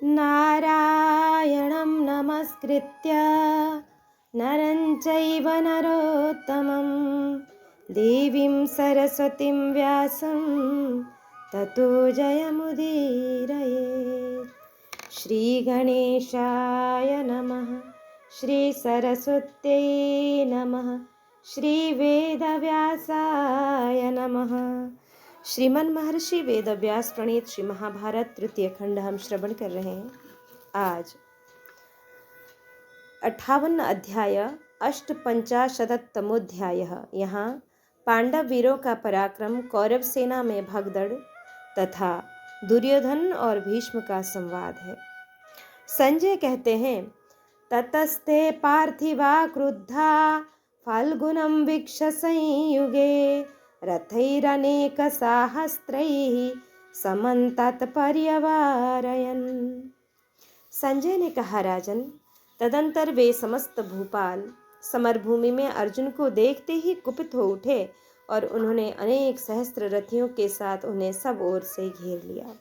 नारायणं नमस्कृत्य नरं चैव नरोत्तमं देवीं सरस्वतीं व्यासं ततो जयमुदीरये। श्रीगणेशाय नमः। श्रीसरस्वत्यै नमः। श्रीवेदव्यासाय नमः। श्रीमन महर्षि वेदव्यास प्रणीत श्री महाभारत तृतीय खंड हम श्रवण कर रहे हैं। आज 58 अध्याय अष्टपंचाशतमोध्याय। यहाँ पांडव वीरों का पराक्रम, कौरव सेना में भगदड़ तथा दुर्योधन और भीष्म का संवाद है। संजय कहते हैं, ततस्ते पार्थिवा क्रुद्धा फाल्गुनं वीक्ष संयुगे रथैरनेकसाहस्रैः समन्तात पर्यवारयन्। संजय ने कहा, राजन, तदंतर वे समस्त भूपाल समरभूमि में अर्जुन को देखते ही कुपित हो उठे और उन्होंने अनेक सहस्त्र रथियों के साथ उन्हें सब ओर से घेर लिया।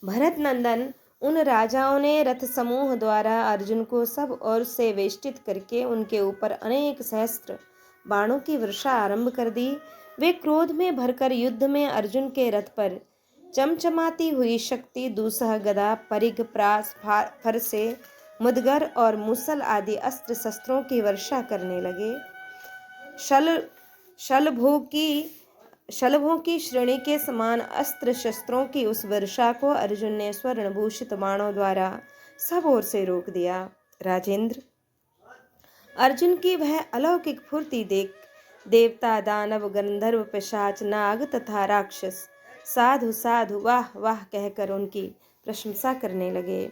भरत नंदन उन राजाओं ने रथ समूह द्वारा अर्जुन को सब ओर से वेष्टित करके उनके ऊपर अनेक सहस्त्र बाणों की वर्षा आरंभ कर दी। वे क्रोध में भरकर युद्ध में अर्जुन के रथ पर चमचमाती हुई शक्ति, दूसह, गदा, परिघ, प्रास, फरसे, मुदगर और मूसल आदि अस्त्र शस्त्रों की वर्षा करने लगे। शलभों की श्रेणी के समान अस्त्र शस्त्रों की उस वर्षा को अर्जुन ने स्वर्ण भूषित बाणों द्वारा सब ओर से रोक दिया। राजेंद्र, अर्जुन की वह अलौकिक फुर्ती देख देवता, दानव, गंधर्व, पिशाच, नाग तथा राक्षस साधु साधु वाह वाह कहकर उनकी प्रशंसा करने लगे।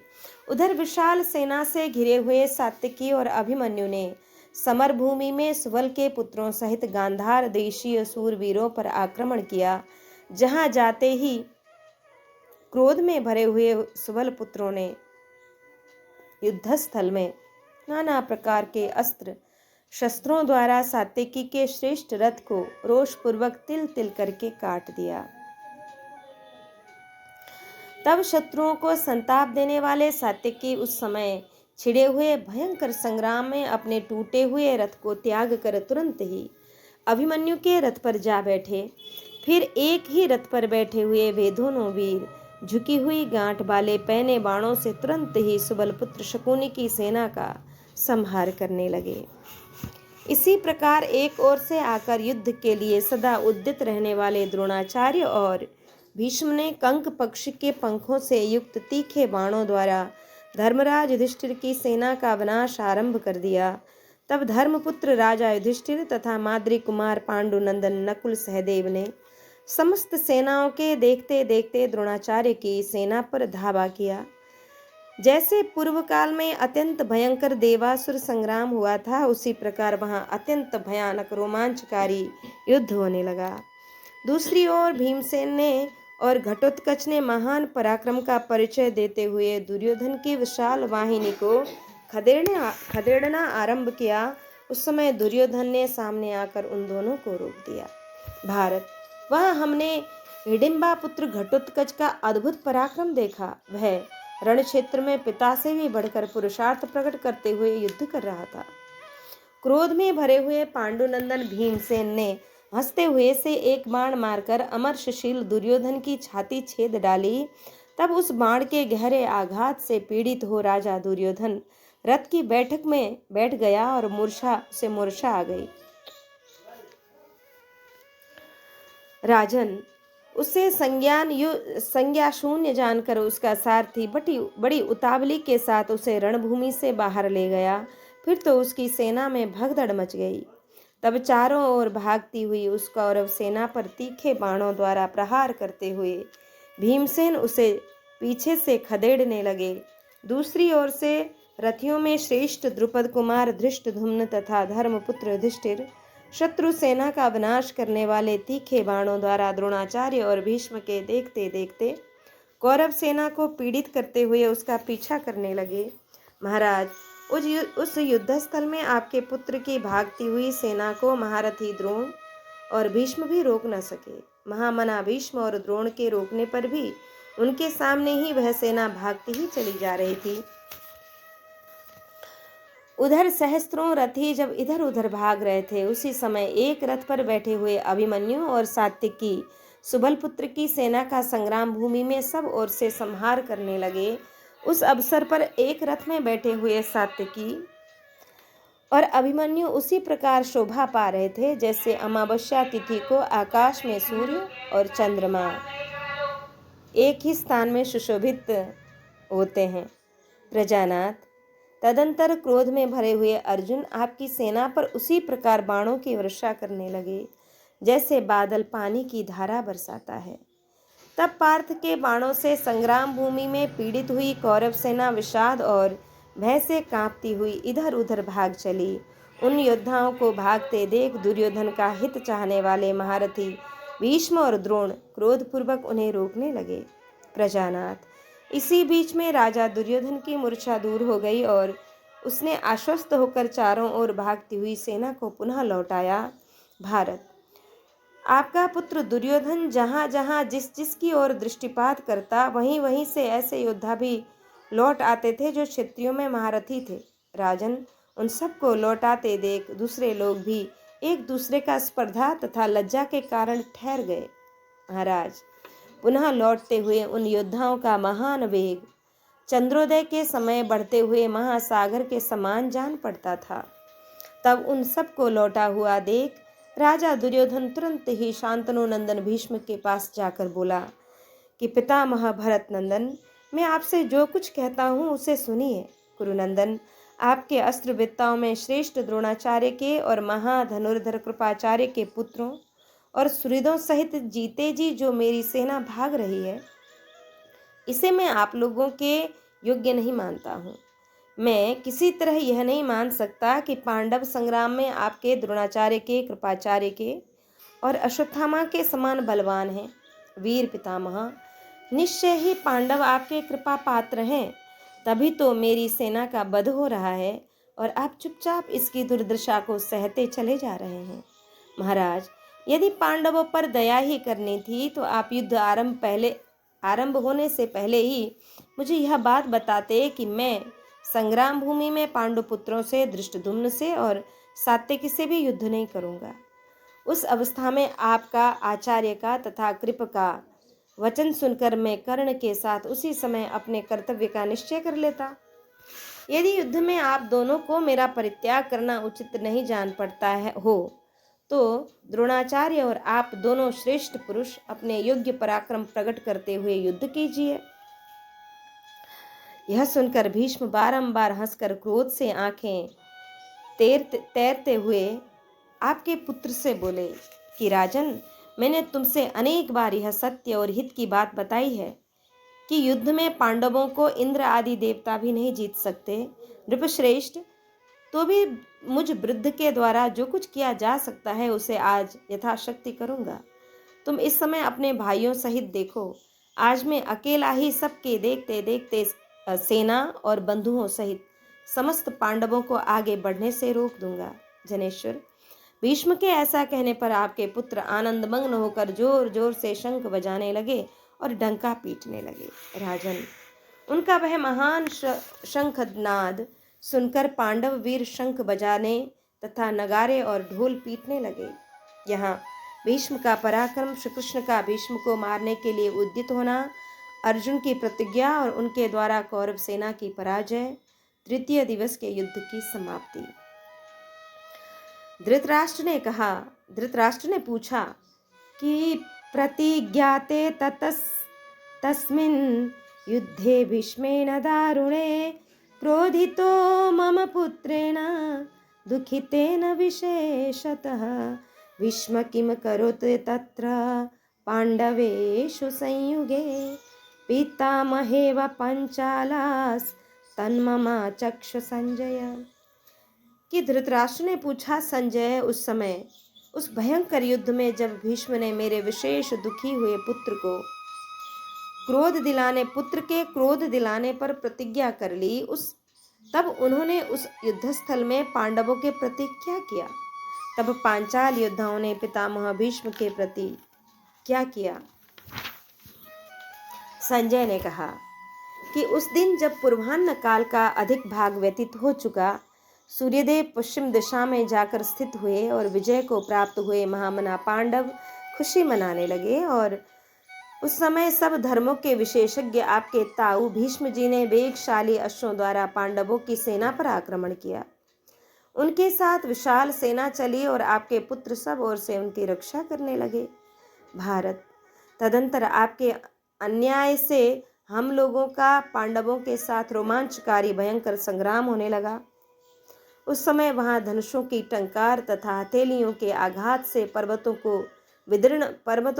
उधर विशाल सेना से घिरे हुए सात्विकी और अभिमन्यु ने समरभूमि में सुबल के पुत्रों सहित गांधार देशीय सूरवीरों पर आक्रमण किया। जहां जाते ही क्रोध में भरे हुए सुबल पुत्रों ने युद्धस्थल में नाना प्रकार के अस्त्र शस्त्रों द्वारा सात्विकी के श्रेष्ठ रथ को रोषपूर्वक तिल तिल करके काट दिया। तब शत्रुओं को संताप देने वाले सात्विकी उस समय छिड़े हुए भयंकर संग्राम में अपने टूटे हुए रथ को त्याग कर तुरंत ही अभिमन्यु के रथ पर जा बैठे। फिर एक ही रथ पर बैठे हुए वे दोनों वीर झुकी हुई गांठ वाले पैने बाणों से तुरंत ही सुबल पुत्र शकुनी की सेना का संहार करने लगे। इसी प्रकार एक ओर से आकर युद्ध के लिए सदा उद्यत रहने वाले द्रोणाचार्य और भीष्म ने कंक पक्षी के पंखों से युक्त तीखे बाणों द्वारा धर्मराज युधिष्ठिर की सेना का विनाश आरंभ कर दिया। तब धर्मपुत्र राजा युधिष्ठिर तथा माद्री कुमार पांडुनंदन नकुल सहदेव ने समस्त सेनाओं के देखते देखते द्रोणाचार्य की सेना पर धावा किया। जैसे पूर्व काल में अत्यंत भयंकर देवासुर संग्राम हुआ था, उसी प्रकार वहां अत्यंत भयानक रोमांचकारी युद्ध होने लगा। दूसरी ओर भीमसेन ने और घटोत्कच ने महान पराक्रम का परिचय देते हुए दुर्योधन की विशाल वाहिनी को खदेड़ना आरंभ किया। उस समय दुर्योधन ने सामने आकर उन दोनों को रोक दिया। भारत, वहां हमने हिडिंबा पुत्र घटोत्कच का अद्भुत पराक्रम देखा। वह रण क्षेत्र में पिता से भी बढ़कर पुरुषार्थ प्रकट करते हुए युद्ध कर रहा था। क्रोध में भरे हुए पांडुनंदन भीमसेन ने हंसते हुए से एक बाण मारकर अमरशशील दुर्योधन की छाती छेद डाली। तब उस बाण के गहरे आघात से पीड़ित हो राजा दुर्योधन रथ की बैठक में बैठ गया और मूर्छा आ गई। राजन, उसे संज्ञा शून्य जानकर उसका सारथी बड़ी उतावली के साथ उसे रणभूमि से बाहर ले गया। फिर तो उसकी सेना में भगदड़ मच गई। तब चारों ओर भागती हुई उस कौरव सेना पर तीखे बाणों द्वारा प्रहार करते हुए भीमसेन उसे पीछे से खदेड़ने लगे। दूसरी ओर से रथियों में श्रेष्ठ द्रुपद कुमार धृष्टद्युम्न तथा धर्मपुत्र युधिष्ठिर शत्रु सेना का विनाश करने वाले तीखे बाणों द्वारा द्रोणाचार्य और भीष्म के देखते देखते कौरव सेना को पीड़ित करते हुए उसका पीछा करने लगे। महाराज, उस युद्धस्थल में आपके पुत्र की भागती हुई सेना को महारथी द्रोण और भीष्म भी रोक न सके। महामना भीष्म और द्रोण के रोकने पर भी उनके सामने ही वह सेना भागती ही चली जा रही थी। उधर सहस्त्रों रथी जब इधर उधर भाग रहे थे, उसी समय एक रथ पर बैठे हुए अभिमन्यु और सात्विकी सुबलपुत्र की सेना का संग्राम भूमि में सब ओर से संहार करने लगे। उस अवसर पर एक रथ में बैठे हुए सात्विकी और अभिमन्यु उसी प्रकार शोभा पा रहे थे जैसे अमावस्या तिथि को आकाश में सूर्य और चंद्रमा एक ही स्थान में सुशोभित होते हैं। प्रजानाथ, तदंतर क्रोध में भरे हुए अर्जुन आपकी सेना पर उसी प्रकार बाणों की वर्षा करने लगे जैसे बादल पानी की धारा बरसाता है। तब पार्थ के बाणों से संग्राम भूमि में पीड़ित हुई कौरव सेना विषाद और भय से कांपती हुई इधर उधर भाग चली। उन योद्धाओं को भागते देख दुर्योधन का हित चाहने वाले महारथी भीष्म और द्रोण क्रोधपूर्वक उन्हें रोकने लगे। प्रजानाथ, इसी बीच में राजा दुर्योधन की मूर्छा दूर हो गई और उसने आश्वस्त होकर चारों ओर भागती हुई सेना को पुनः लौटाया। भारत, आपका पुत्र दुर्योधन जहाँ जहाँ जिस जिसकी ओर दृष्टिपात करता, वहीं वहीं से ऐसे योद्धा भी लौट आते थे जो क्षत्रियों में महारथी थे। राजन, उन सबको लौटाते देख दूसरे लोग भी एक दूसरे का स्पर्धा तथा लज्जा के कारण ठहर गए। महाराज, पुनः लौटते हुए उन योद्धाओं का महान वेग चंद्रोदय के समय बढ़ते हुए महासागर के समान जान पड़ता था। तब उन सबको लौटा हुआ देख राजा दुर्योधन तुरंत ही शांतनु नंदन भीष्म के पास जाकर बोला कि पितामह भरत नंदन, मैं आपसे जो कुछ कहता हूँ उसे सुनिए। कुरुनंदन, आपके अस्त्र विद्याओं में श्रेष्ठ द्रोणाचार्य के और महाधनुर्धर कृपाचार्य के पुत्रों और सुहृदों सहित जीते जी जो मेरी सेना भाग रही है, इसे मैं आप लोगों के योग्य नहीं मानता हूँ। मैं किसी तरह यह नहीं मान सकता कि पांडव संग्राम में आपके द्रोणाचार्य के, कृपाचार्य के और अश्वत्थामा के समान बलवान हैं। वीर पितामह, निश्चय ही पांडव आपके कृपा पात्र हैं, तभी तो मेरी सेना का वध हो रहा है और आप चुपचाप इसकी दुर्दशा को सहते चले जा रहे हैं। महाराज, यदि पांडवों पर दया ही करनी थी तो आप युद्ध आरंभ होने से पहले ही मुझे यह बात बताते कि मैं संग्राम भूमि में पांडुपुत्रों से, धृष्टद्युम्न से और सात्यकी से भी युद्ध नहीं करूंगा। उस अवस्था में आपका, आचार्य का तथा कृप का वचन सुनकर मैं कर्ण के साथ उसी समय अपने कर्तव्य का निश्चय कर लेता। यदि युद्ध में आप दोनों को मेरा परित्याग करना उचित नहीं जान पड़ता हो तो द्रोणाचार्य और आप दोनों श्रेष्ठ पुरुष अपने योग्य पराक्रम प्रकट करते हुए युद्ध कीजिए। यह सुनकर भीष्म बारंबार हंसकर क्रोध से आंखें तैरते हुए आपके पुत्र से बोले कि राजन, मैंने तुमसे अनेक बार यह सत्य और हित की बात बताई है कि युद्ध में पांडवों को इंद्र आदि देवता भी नहीं जीत सकते। नृपश्रेष्ठ, तो भी मुझ वृद्ध के द्वारा जो कुछ किया जा सकता है उसे आज यथाशक्ति करूंगा। तुम इस समय अपने भाइयों सहित देखो, आज मैं अकेला ही सबके देखते देखते सेना और बंधुओं सहित समस्त पांडवों को आगे बढ़ने से रोक दूंगा। जनेश्वर, भीष्म के ऐसा कहने पर आपके पुत्र आनंदमग्न होकर जोर जोर से शंख बजाने लगे और डंका पीटने लगे। राजन, उनका वह महान शंखनाद सुनकर पांडव वीर शंख बजाने तथा नगारे और ढोल पीटने लगे। यहाँ भीष्म का पराक्रम, श्री कृष्ण का भीष्म को मारने के लिए उद्यत होना, अर्जुन की प्रतिज्ञा और उनके द्वारा कौरव सेना की पराजय, तृतीय दिवस के युद्ध की समाप्ति। धृतराष्ट्र ने पूछा कि प्रतिज्ञाते तस्मिन् युद्धे भीष्मेण दारुणे क्रोधितो मम पुत्रेण दुःखितेन विशेषतः भीष्म किं करोति तत्र पाण्डवेषु संयुगे पितामहेव पांचालास् तन्मम चक्षु संजय। कि धृतराष्ट्र ने पूछा, संजय, उस समय उस भयंकर युद्ध में जब भीष्म ने मेरे विशेष दुखी हुए पुत्र के क्रोध दिलाने पर प्रतिज्ञा कर ली, तब उन्होंने उस युद्धस्थल में पांडवों के प्रति क्या किया? तब पांचाल योद्धाओं ने पितामह भीष्म के प्रति क्या किया? संजय ने कहा कि उस दिन जब पूर्वाह्न काल का अधिक भाग व्यतीत हो चुका, सूर्यदेव पश्चिम दिशा में जाकर स्थित हुए और विजय को प्राप्त हुए महामना पांडव खुशी मनाने लगे। और उस समय सब धर्मों के विशेषज्ञ आपके ताऊ भीष्म जी ने वेगशाली अश्वों द्वारा पांडवों की सेना पर आक्रमण किया। उनके साथ विशाल सेना चली और आपके पुत्र सब ओर से उनकी रक्षा करने लगे। भारत, तदंतर आपके अन्याय से हम लोगों का पांडवों के साथ रोमांचकारी भयंकर संग्राम होने लगा। उस समय वहां धनुषों की टंकार तथा हथेलियों के आघात से पर्वतों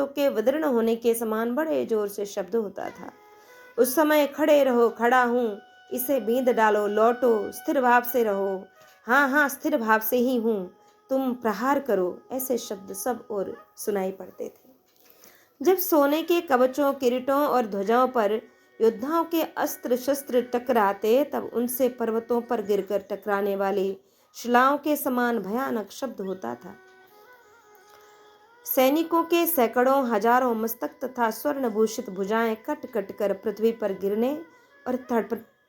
के विदीर्ण होने के समान बड़े जोर से शब्द होता था। उस समय खड़े रहो, खड़ा हूं, इसे बींध डालो, लौटो, स्थिर भाव से रहो, हाँ हाँ स्थिर भाव से ही हूं, तुम प्रहार करो, ऐसे शब्द सब ओर सुनाई पड़ते थे। जब सोने के कवचों, किरीटों और ध्वजाओं पर योद्धाओं के अस्त्र शस्त्र टकराते, तब उनसे पर्वतों पर गिरकर टकराने वाली शिलाओं के समान भयानक शब्द होता था। सैनिकों के सैकड़ों हजारों मस्तक तथा स्वर्ण भूषित भुजाएं कट कट कर पृथ्वी पर गिरने और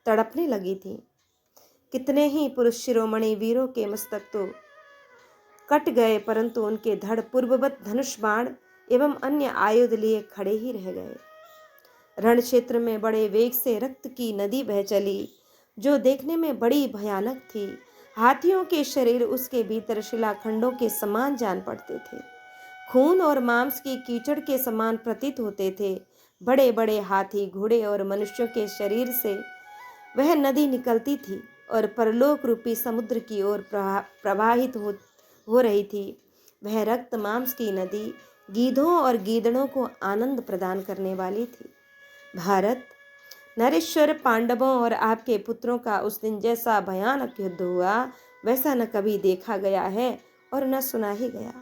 तड़पने लगी थीं। कितने ही पुरुष शिरोमणि वीरों के मस्तक तो कट गए, परंतु उनके धड़ पूर्ववत धनुष बाण एवं अन्य आयुध लिए खड़े ही रह गए। रण क्षेत्र में बड़े वेग से रक्त की नदी बह चली, जो देखने में बड़ी भयानक थी। हाथियों के शरीर उसके भीतर शिलाखंडों के समान जान पड़ते थे, खून और मांस की कीचड़ के समान प्रतीत होते थे। बड़े बड़े हाथी, घोड़े और मनुष्यों के शरीर से वह नदी निकलती थी और परलोक रूपी समुद्र की ओर प्रवाहित हो रही थी। वह रक्त मांस की नदी गीधों और गीदड़ों को आनंद प्रदान करने वाली थी। भारत, नरेश्वर, पांडवों और आपके पुत्रों का उस दिन जैसा भयानक युद्ध हुआ, वैसा न कभी देखा गया है और न सुना ही गया।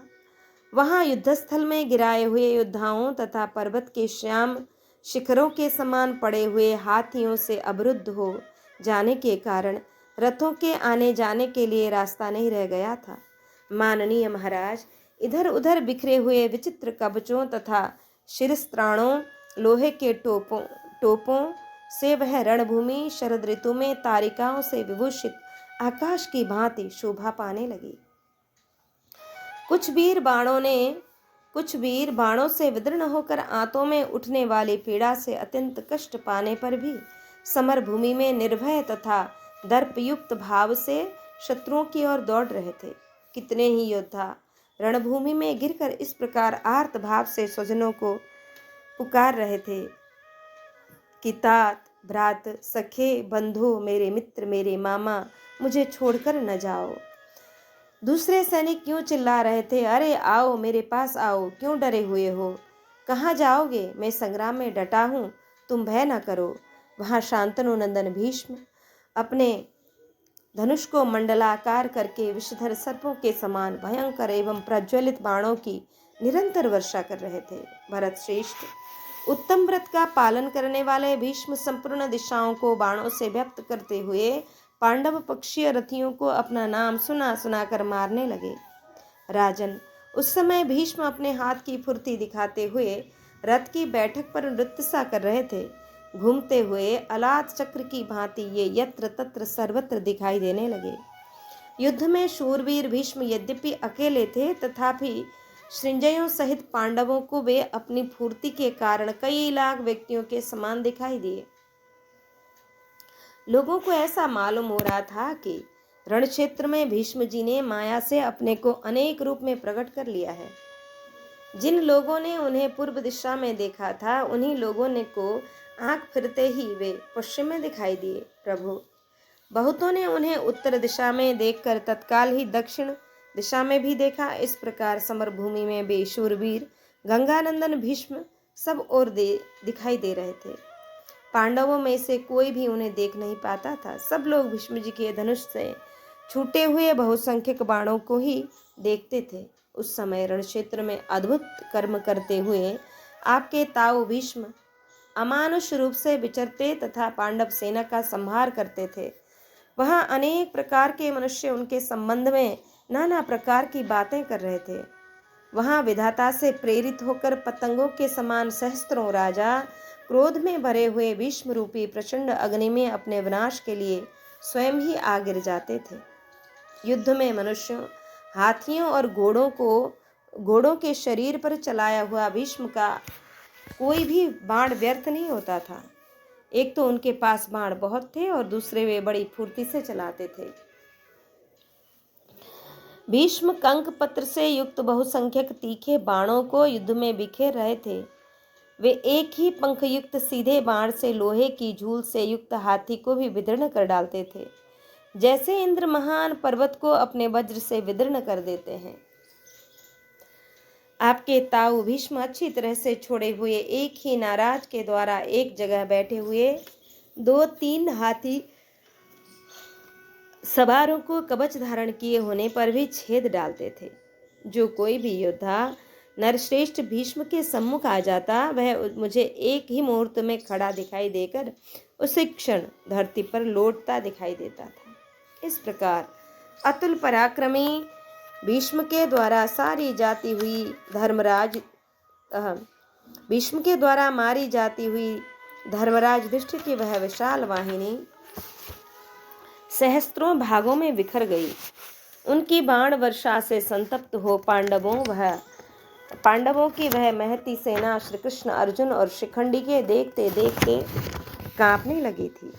वहां युद्धस्थल में गिराए हुए योद्धाओं तथा पर्वत के श्याम शिखरों के समान पड़े हुए हाथियों से अवरुद्ध हो जाने के कारण रथों के आने जाने के लिए रास्ता नहीं रह गया था। माननीय महाराज, इधर उधर बिखरे हुए विचित्र कवचों तथा शिरस्त्राणों, लोहे के टोपों से वह रणभूमि शरद ऋतु में तारिकाओं से विभूषित आकाश की भांति शोभा पाने लगी। कुछ वीर बाणों से विदीर्ण होकर आंतों में उठने वाली पीड़ा से अत्यंत कष्ट पाने पर भी समर भूमि में निर्भय तथा दर्पयुक्त भाव से शत्रुओं की ओर दौड़ रहे थे। कितने ही योद्धा रणभूमि में गिरकर इस प्रकार आर्त भाव से स्वजनों को पुकार रहे थे कि तात, भ्रात, सखे, बंधु, मेरे मित्र, मेरे मामा, मुझे छोड़कर न जाओ। दूसरे सैनिक क्यों चिल्ला रहे थे, अरे आओ, मेरे पास आओ, क्यों डरे हुए हो, कहाँ जाओगे, मैं संग्राम में डटा हूँ, तुम भय न करो। वहाँ शांतनु नंदन भीष्म अपने धनुष को मंडलाकार करके विषधर सर्पों के समान भयंकर एवं प्रज्वलित बाणों की निरंतर वर्षा कर रहे थे। भरत श्रेष्ठ, उत्तम व्रत का पालन करने वाले भीष्म संपूर्ण दिशाओं को बाणों से व्याप्त करते हुए पांडव पक्षीय रथियों को अपना नाम सुना सुना कर मारने लगे। राजन, उस समय भीष्म अपने हाथ की फुर्ती दिखाते हुए रथ की बैठक पर नृत्य सा कर रहे थे। घूमते हुए अलाद चक्र की भांति ये यत्र तत्र सर्वत्र दिखाई देने लगे। युद्ध में शूरवीर भीष्म यद्यपि अकेले थे, तथापि सृंजयों सहित पांडवों को वे अपनी फूर्ति के कारण कई लाख व्यक्तियों के समान दिखाई दिए। लोगों को ऐसा मालूम हो रहा था कि रण क्षेत्र में भीष्म जी ने माया से अपने को अनेक रूप में प्रकट कर लिया है। जिन लोगों ने उन्हें पूर्व दिशा में देखा था, उन्हीं लोगों ने को आंख फिरते ही वे पश्चिम में दिखाई दिए। प्रभु, बहुतों ने उन्हें उत्तर दिशा में देखकर तत्काल ही दक्षिण दिशा में भी देखा। इस प्रकार समर भूमि में वे शूरवीर गंगानंदन भीष्म सब ओर दिखाई दे रहे थे। पांडवों में से कोई भी उन्हें देख नहीं पाता था। सब लोग भीष्म जी के धनुष से छूटे हुए बहुसंख्यक बाणों को ही देखते थे। उस समय रण क्षेत्र में अद्भुत कर्म करते हुए आपके ताऊ भीष्म अमानुष रूप से विचरते तथा पांडव सेना का संहार करते थे। वहां अनेक प्रकार के मनुष्य उनके संबंध में नाना प्रकार की बातें कर रहे थे। वहां विधाता से प्रेरित होकर पतंगों के समान सहस्त्रों राजा क्रोध में भरे हुए भीष्म रूपी प्रचंड अग्नि में अपने विनाश के लिए स्वयं ही आ गिर जाते थे। युद्ध में मनुष्यों, हाथियों और घोड़ों के शरीर पर चलाया हुआ भीष्म का कोई भी बाण व्यर्थ नहीं होता था। एक तो उनके पास बाण बहुत थे और दूसरे वे बड़ी फुर्ती से चलाते थे। भीष्म कंक पत्र से युक्त बहुसंख्यक तीखे बाणों को युद्ध में बिखेर रहे थे। वे एक ही पंख युक्त सीधे बाण से लोहे की झूल से युक्त हाथी को भी विदीर्ण कर डालते थे, जैसे इंद्र महान पर्वत को अपने वज्र से विदीर्ण कर देते हैं। आपके ताऊ भीष्म अच्छी तरह से छोड़े हुए एक ही नाराज के द्वारा एक जगह बैठे हुए 2-3 हाथी सवारों को कवच धारण किए होने पर भी छेद डालते थे। जो कोई भी योद्धा नरश्रेष्ठ भीष्म के सम्मुख आ जाता, वह मुझे एक ही मुहूर्त में खड़ा दिखाई देकर उसी क्षण धरती पर लौटता दिखाई देता था। इस प्रकार अतुल पराक्रमी भीष्म के द्वारा मारी जाती हुई धर्मराज युधिष्ठिर की वह विशाल वाहिनी सहस्त्रों भागों में बिखर गई। उनकी बाण वर्षा से संतप्त हो पांडवों की वह महती सेना श्री कृष्ण, अर्जुन और शिखंडी के देखते देखते कांपने लगी थी।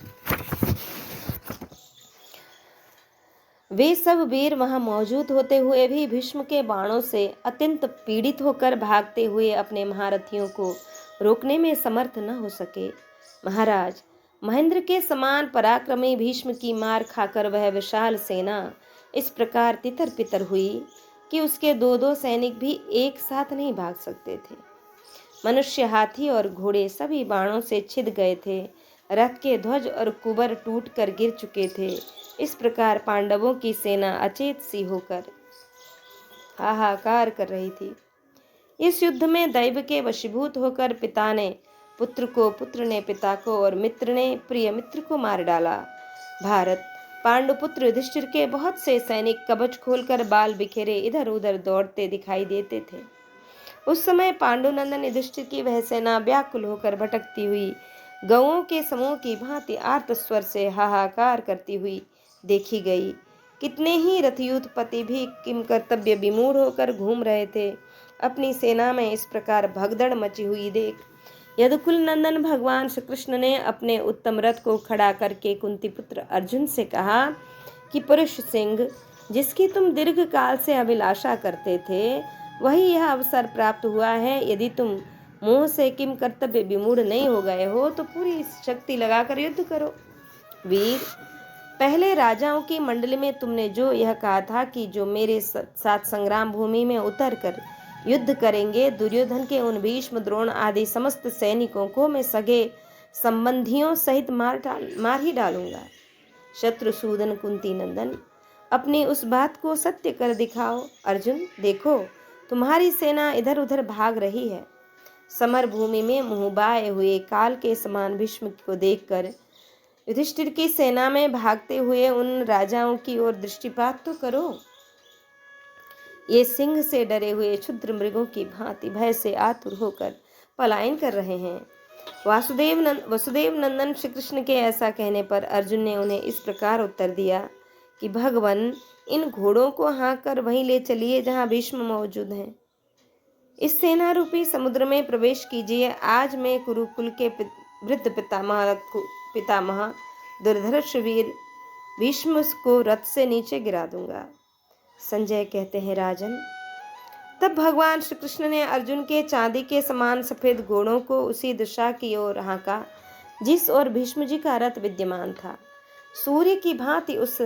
वे सब वीर वहां मौजूद होते हुए भी भीष्म के बाणों से अत्यंत पीड़ित होकर भागते हुए अपने महारथियों को रोकने में समर्थ न हो सके। महाराज, महेंद्र के समान पराक्रमी भीष्म की मार खाकर वह विशाल सेना इस प्रकार तितर पितर हुई कि उसके 2-2 सैनिक भी एक साथ नहीं भाग सकते थे। मनुष्य, हाथी और घोड़े सभी बाणों से छिद गए थे। रथ के ध्वज और कुबर टूट कर गिर चुके थे। इस प्रकार पांडवों की सेना अचेत सी होकर हाहाकार कर रही थी। इस युद्ध में दैव के वशीभूत होकर पिता ने पुत्र को, पुत्र ने पिता को और मित्र ने प्रिय मित्र को मार डाला। भारत, पांडुपुत्र युधिष्ठिर के बहुत से सैनिक कवच खोलकर बाल बिखेरे इधर उधर दौड़ते दिखाई देते थे। उस समय पांडुनंदन युधिष्ठिर की वह सेना व्याकुल होकर भटकती हुई गौओं के समूह की भांति आर्त स्वर से हाहाकार करती हुई देखी गई। कितने ही रथयूथपति भी किम कर्तव्य विमूढ़ होकर घूम रहे थे। अपनी सेना में इस प्रकार भगदड़ मची हुई देख यदुकुल नंदन भगवान श्री कृष्ण ने अपने उत्तम रथ को खड़ा करके कुंती पुत्र अर्जुन से कहा कि पुरुष सिंह, जिसकी तुम दीर्घ काल से अभिलाषा करते थे, वही यह अवसर प्राप्त हुआ है। यदि तुम मोह से किम कर्तव्य विमूढ़ नहीं हो गए हो तो पूरी शक्ति लगाकर युद्ध करो। वीर, पहले राजाओं की मंडली में तुमने जो यह कहा था कि जो मेरे साथ संग्राम भूमि में उतर कर युद्ध करेंगे, दुर्योधन के उन भीष्म, द्रोण आदि समस्त सैनिकों को मैं सगे संबंधियों सहित मार ही डालूंगा। शत्रुसूदन, कुंती नंदन, अपनी उस बात को सत्य कर दिखाओ। अर्जुन, देखो, तुम्हारी सेना इधर उधर भाग रही है। समर भूमि में मुँह बाए हुए काल के समान भीष्म को देखकर युधिष्ठिर की सेना में भागते हुए उन राजाओं की ओर दृष्टिपात तो करो। ये सिंह से डरे हुए क्षुद्र मृगों की भांति भय से आतुर होकर पलायन कर रहे हैं। वसुदेव नंदन श्री कृष्ण के ऐसा कहने पर अर्जुन ने उन्हें इस प्रकार उत्तर दिया कि भगवान, इन घोड़ों को हाँक कर वहीं ले चलिए जहाँ भीष्म मौजूद हैं। इस सेना रूपी समुद्र में प्रवेश कीजिए। आज मैं कुरुकुल के वृद्ध पितामह दुर्धर्ष वीर भीष्म को रथ से नीचे गिरा दूंगा। संजय कहते हैं, राजन, तब भगवान श्री कृष्ण ने अर्जुन के चांदी के समान सफेद घोड़ों को उसी दिशा की ओर हाँका जिस ओर भीष्म जी का रथ विद्यमान था। सूर्य की भांति उस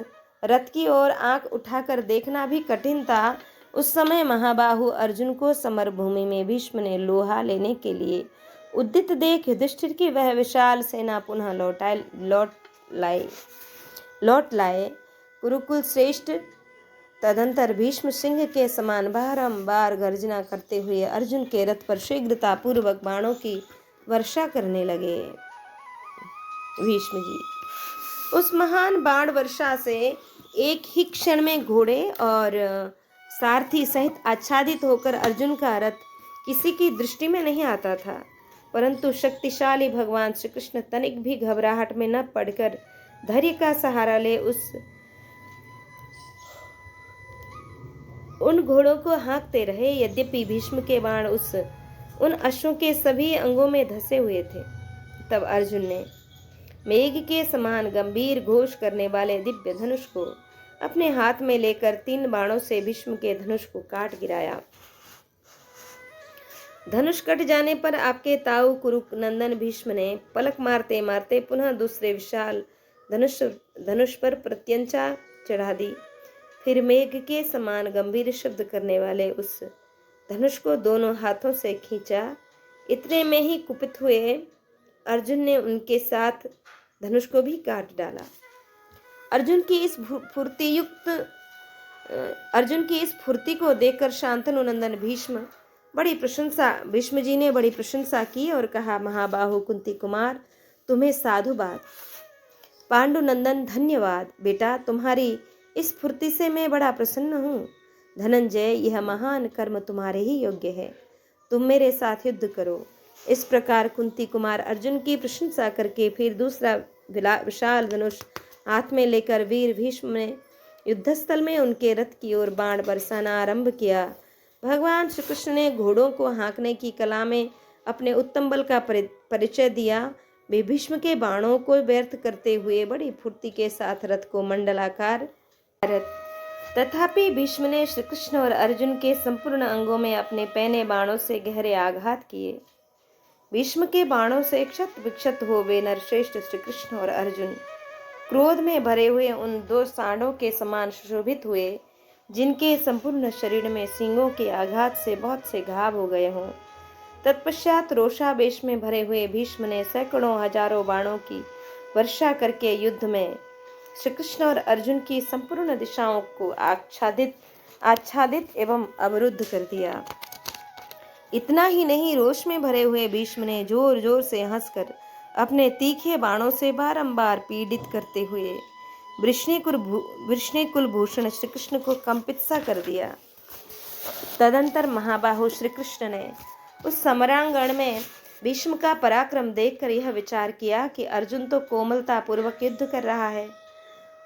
रथ की ओर आंख उठाकर देखना भी कठिन था। उस समय महाबाहु अर्जुन को समर भूमि में भीष्म ने लोहा लेने के लिए उद्यत देख युधिष्ठिर की वह विशाल सेना पुनः लौट लाए। कुरुकुल श्रेष्ठ तदंतर भीष्म सिंह के समान बारंबार गर्जना करते हुए अर्जुन के रथ पर शीघ्रता पूर्वक बाणों की वर्षा करने लगे। भीष्म जी उस महान बाण वर्षा से एक ही क्षण में घोड़े और सारथी सहित आच्छादित होकर अर्जुन का रथ किसी की दृष्टि में नहीं आता था। परंतु शक्तिशाली भगवान श्री कृष्ण तनिक भी घबराहट में न पड़कर धैर्य का सहारा ले उन घोड़ों को हाँकते रहे। यद्यपि भीष्म के बाण उन अश्वों के सभी अंगों में धंसे हुए थे। तब अर्जुन ने मेघ के समान गंभीर घोष करने वाले दिव्य धनुष को अपने हाथ में लेकर 3 बाणों से भीष्म के धनुष को काट गिराया। धनुष कट जाने पर आपके ताऊ कुरु नंदन भीष्म ने पलक मारते मारते पुनः दूसरे विशाल धनुष पर प्रत्यंचा चढ़ा दी। फिर मेघ के समान गंभीर शब्द करने वाले उस धनुष को दोनों हाथों से खींचा। इतने में ही कुपित हुए अर्जुन ने उनके साथ धनुष को भी काट डाला। अर्जुन की इस फुर्ती को देखकर शांतनु नंदन भीष्म जी ने बड़ी प्रशंसा की और कहा, महाबाहु कुंती कुमार, तुम्हें साधुवाद। पांडुनंदन, धन्यवाद बेटा, तुम्हारी इस फुर्ती से मैं बड़ा प्रसन्न हूँ। धनंजय, यह महान कर्म तुम्हारे ही योग्य है, तुम मेरे साथ युद्ध करो। इस प्रकार कुंती कुमार अर्जुन की प्रशंसा करके फिर दूसरा विशाल धनुष हाथ में लेकर वीर भीष्म ने युद्धस्थल में उनके रथ की ओर बाण बरसाना आरंभ किया। भगवान श्री कृष्ण ने घोड़ों को हाँकने की कला में अपने उत्तम बल का परिचय दिया। वे भीष्म के बाणों को व्यर्थ करते हुए बड़ी फुर्ती के साथ रथ को मंडलाकार। तथापि भीष्म ने श्री कृष्ण और अर्जुन के संपूर्ण अंगों में अपने पैने बाणों से गहरे आघात किए। भीष्म के बाणों से क्षत विक्षत हो वे नरश्रेष्ठ श्री कृष्ण और अर्जुन क्रोध में भरे हुए उन 2 सांडों के समान सुशोभित हुए, जिनके संपूर्ण शरीर में सींगों के आघात से बहुत से घाव हो गए हों। तत्पश्चात रोषावेश में भरे हुए भीष्म ने सैकड़ों हजारों बाणों की वर्षा करके युद्ध में श्री कृष्ण और अर्जुन की संपूर्ण दिशाओं को आच्छादित एवं अवरुद्ध कर दिया। इतना ही नहीं, रोष में भरे हुए भीष्म ने जोर जोर से हंसकर अपने तीखे बाणों से बारंबार पीड़ित करते हुए वृष्णिकुल भूषण श्री कृष्ण को कंपित सा कर दिया। तदंतर महाबाहु श्री कृष्ण ने उस समरांगण में भीष्म का पराक्रम देखकर यह विचार किया कि अर्जुन तो कोमलता पूर्वक युद्ध कर रहा है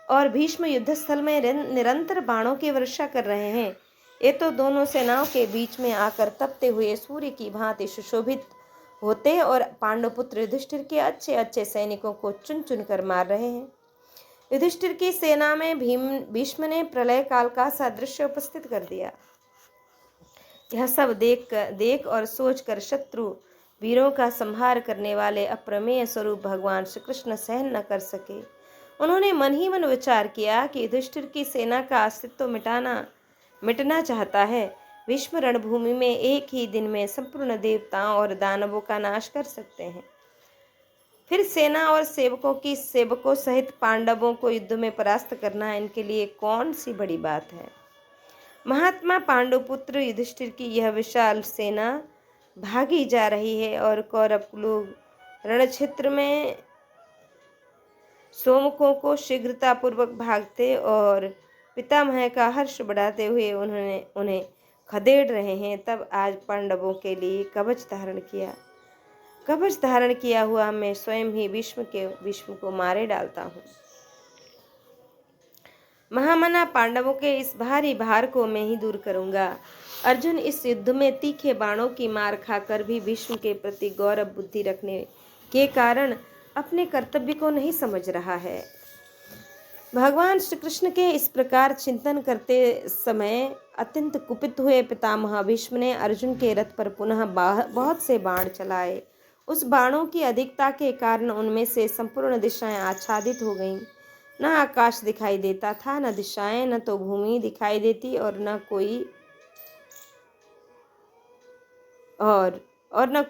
और भीष्म युद्धस्थल में निरंतर बाणों की वर्षा कर रहे हैं। ये तो दोनों सेनाओं के बीच में आकर तपते हुए सूर्य की भांति सुशोभित होते और पांडुपुत्र युधिष्ठिर के अच्छे अच्छे सैनिकों को चुन चुन कर मार रहे हैं। युधिष्ठिर की सेना में भीष्म ने प्रलय काल का सादृश्य उपस्थित कर दिया। यह सब देख और सोच कर शत्रु वीरों का संहार करने वाले अप्रमेय स्वरूप भगवान श्री कृष्ण सहन न कर सके। उन्होंने मन ही मन विचार किया कि युधिष्ठिर की सेना का अस्तित्व मिटना चाहता है। भीष्म रणभूमि में एक ही दिन में संपूर्ण देवताओं और दानवों का नाश कर सकते हैं। फिर सेना और सेवकों सहित पांडवों को युद्ध में परास्त करना इनके लिए कौन सी बड़ी बात है। महात्मा पांडुपुत्र युधिष्ठिर की यह विशाल सेना भागी जा रही है और कौरव लोग रणक्षेत्र में सोमकों को शीघ्रतापूर्वक भागते और पितामह का हर्ष बढ़ाते हुए उन्हें खदेड़ रहे हैं। तब आज पांडवों के लिए कवच धारण किया हुआ मैं स्वयं ही भीष्म को मारे डालता हूँ। महामना पांडवों के इस भारी भार को मैं ही दूर करूंगा। अर्जुन इस युद्ध में तीखे बाणों की मार खाकर भी भीष्म के प्रति गौरव बुद्धि रखने के कारण अपने कर्तव्य को नहीं समझ रहा है। भगवान श्री कृष्ण के इस प्रकार चिंतन करते समय अत्यंत कुपित हुए पितामह भीष्म ने अर्जुन के रथ पर पुनः बहुत से बाण चलाए। उस बाणों की अधिकता के कारण उनमें से संपूर्ण दिशाएं आच्छादित हो गईं। न आकाश दिखाई देता था, न दिशाएं, न तो भूमि दिखाई देती और न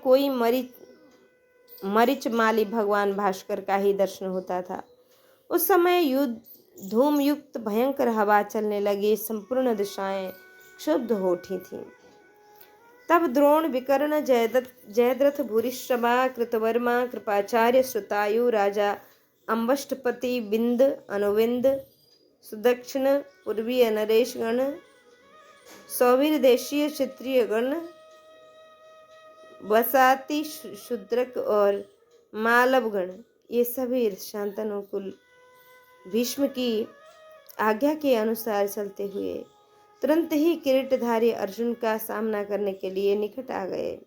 कोई मरीच माली भगवान भास्कर का ही दर्शन होता था। उस समय धूम युक्त भयंकर हवा चलने लगी, संपूर्ण दिशाएं क्षुब्ध हो उठी थीं। तब द्रोण, विकर्ण, जयद्रथ, भूरिश्रवा, कृतवर्मा, कृपाचार्य, श्रुतायु, राजा अम्बष्टपति, बिंद, अनुविंद, सुदक्षिण, पूर्वीय नरेशगण, सौवीर देशीय क्षत्रिय गण, बसाती, शूद्रक और मालवगण, ये सभी शांतनु कुल भीष्म की आज्ञा के अनुसार चलते हुए तुरंत ही किरीटधारी अर्जुन का सामना करने के लिए निकट आ गए।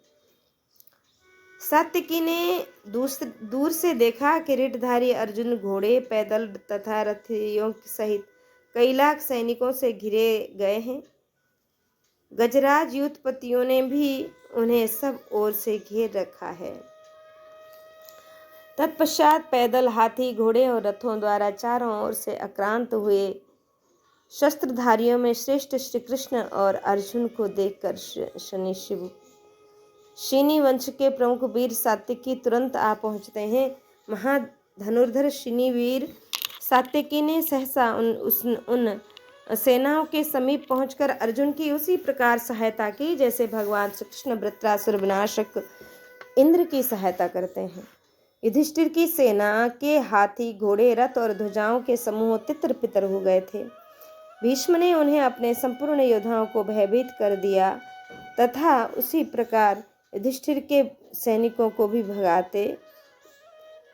सात्यकी ने दूर से देखा, किरीटधारी अर्जुन घोड़े, पैदल तथा रथियों सहित कई लाख सैनिकों से घिरे गए हैं। गजराज युद्धपतियों ने भी उन्हें सब ओर से घेर रखा है। तत्पश्चात पैदल, हाथी, घोड़े और रथों द्वारा चारों ओर से आक्रांत हुए शस्त्रधारियों में श्रेष्ठ श्री कृष्ण और अर्जुन को देखकर शिनी वंश के प्रमुख वीर सात्यकी तुरंत आ पहुंचते हैं। महाधनुर्धर शिनी वीर सात्यकी ने सहसा उन सेनाओं के समीप पहुंचकर अर्जुन की उसी प्रकार सहायता की जैसे भगवान श्री कृष्ण वृत्रासुर विनाशक इंद्र की सहायता करते हैं। युधिष्ठिर की सेना के हाथी, घोड़े, रथ और ध्वजाओं के समूह तितर पितर हो गए थे। भीष्म ने उन्हें अपने संपूर्ण योद्धाओं को भयभीत कर दिया तथा उसी प्रकार युधिष्ठिर के सैनिकों को भी भगाते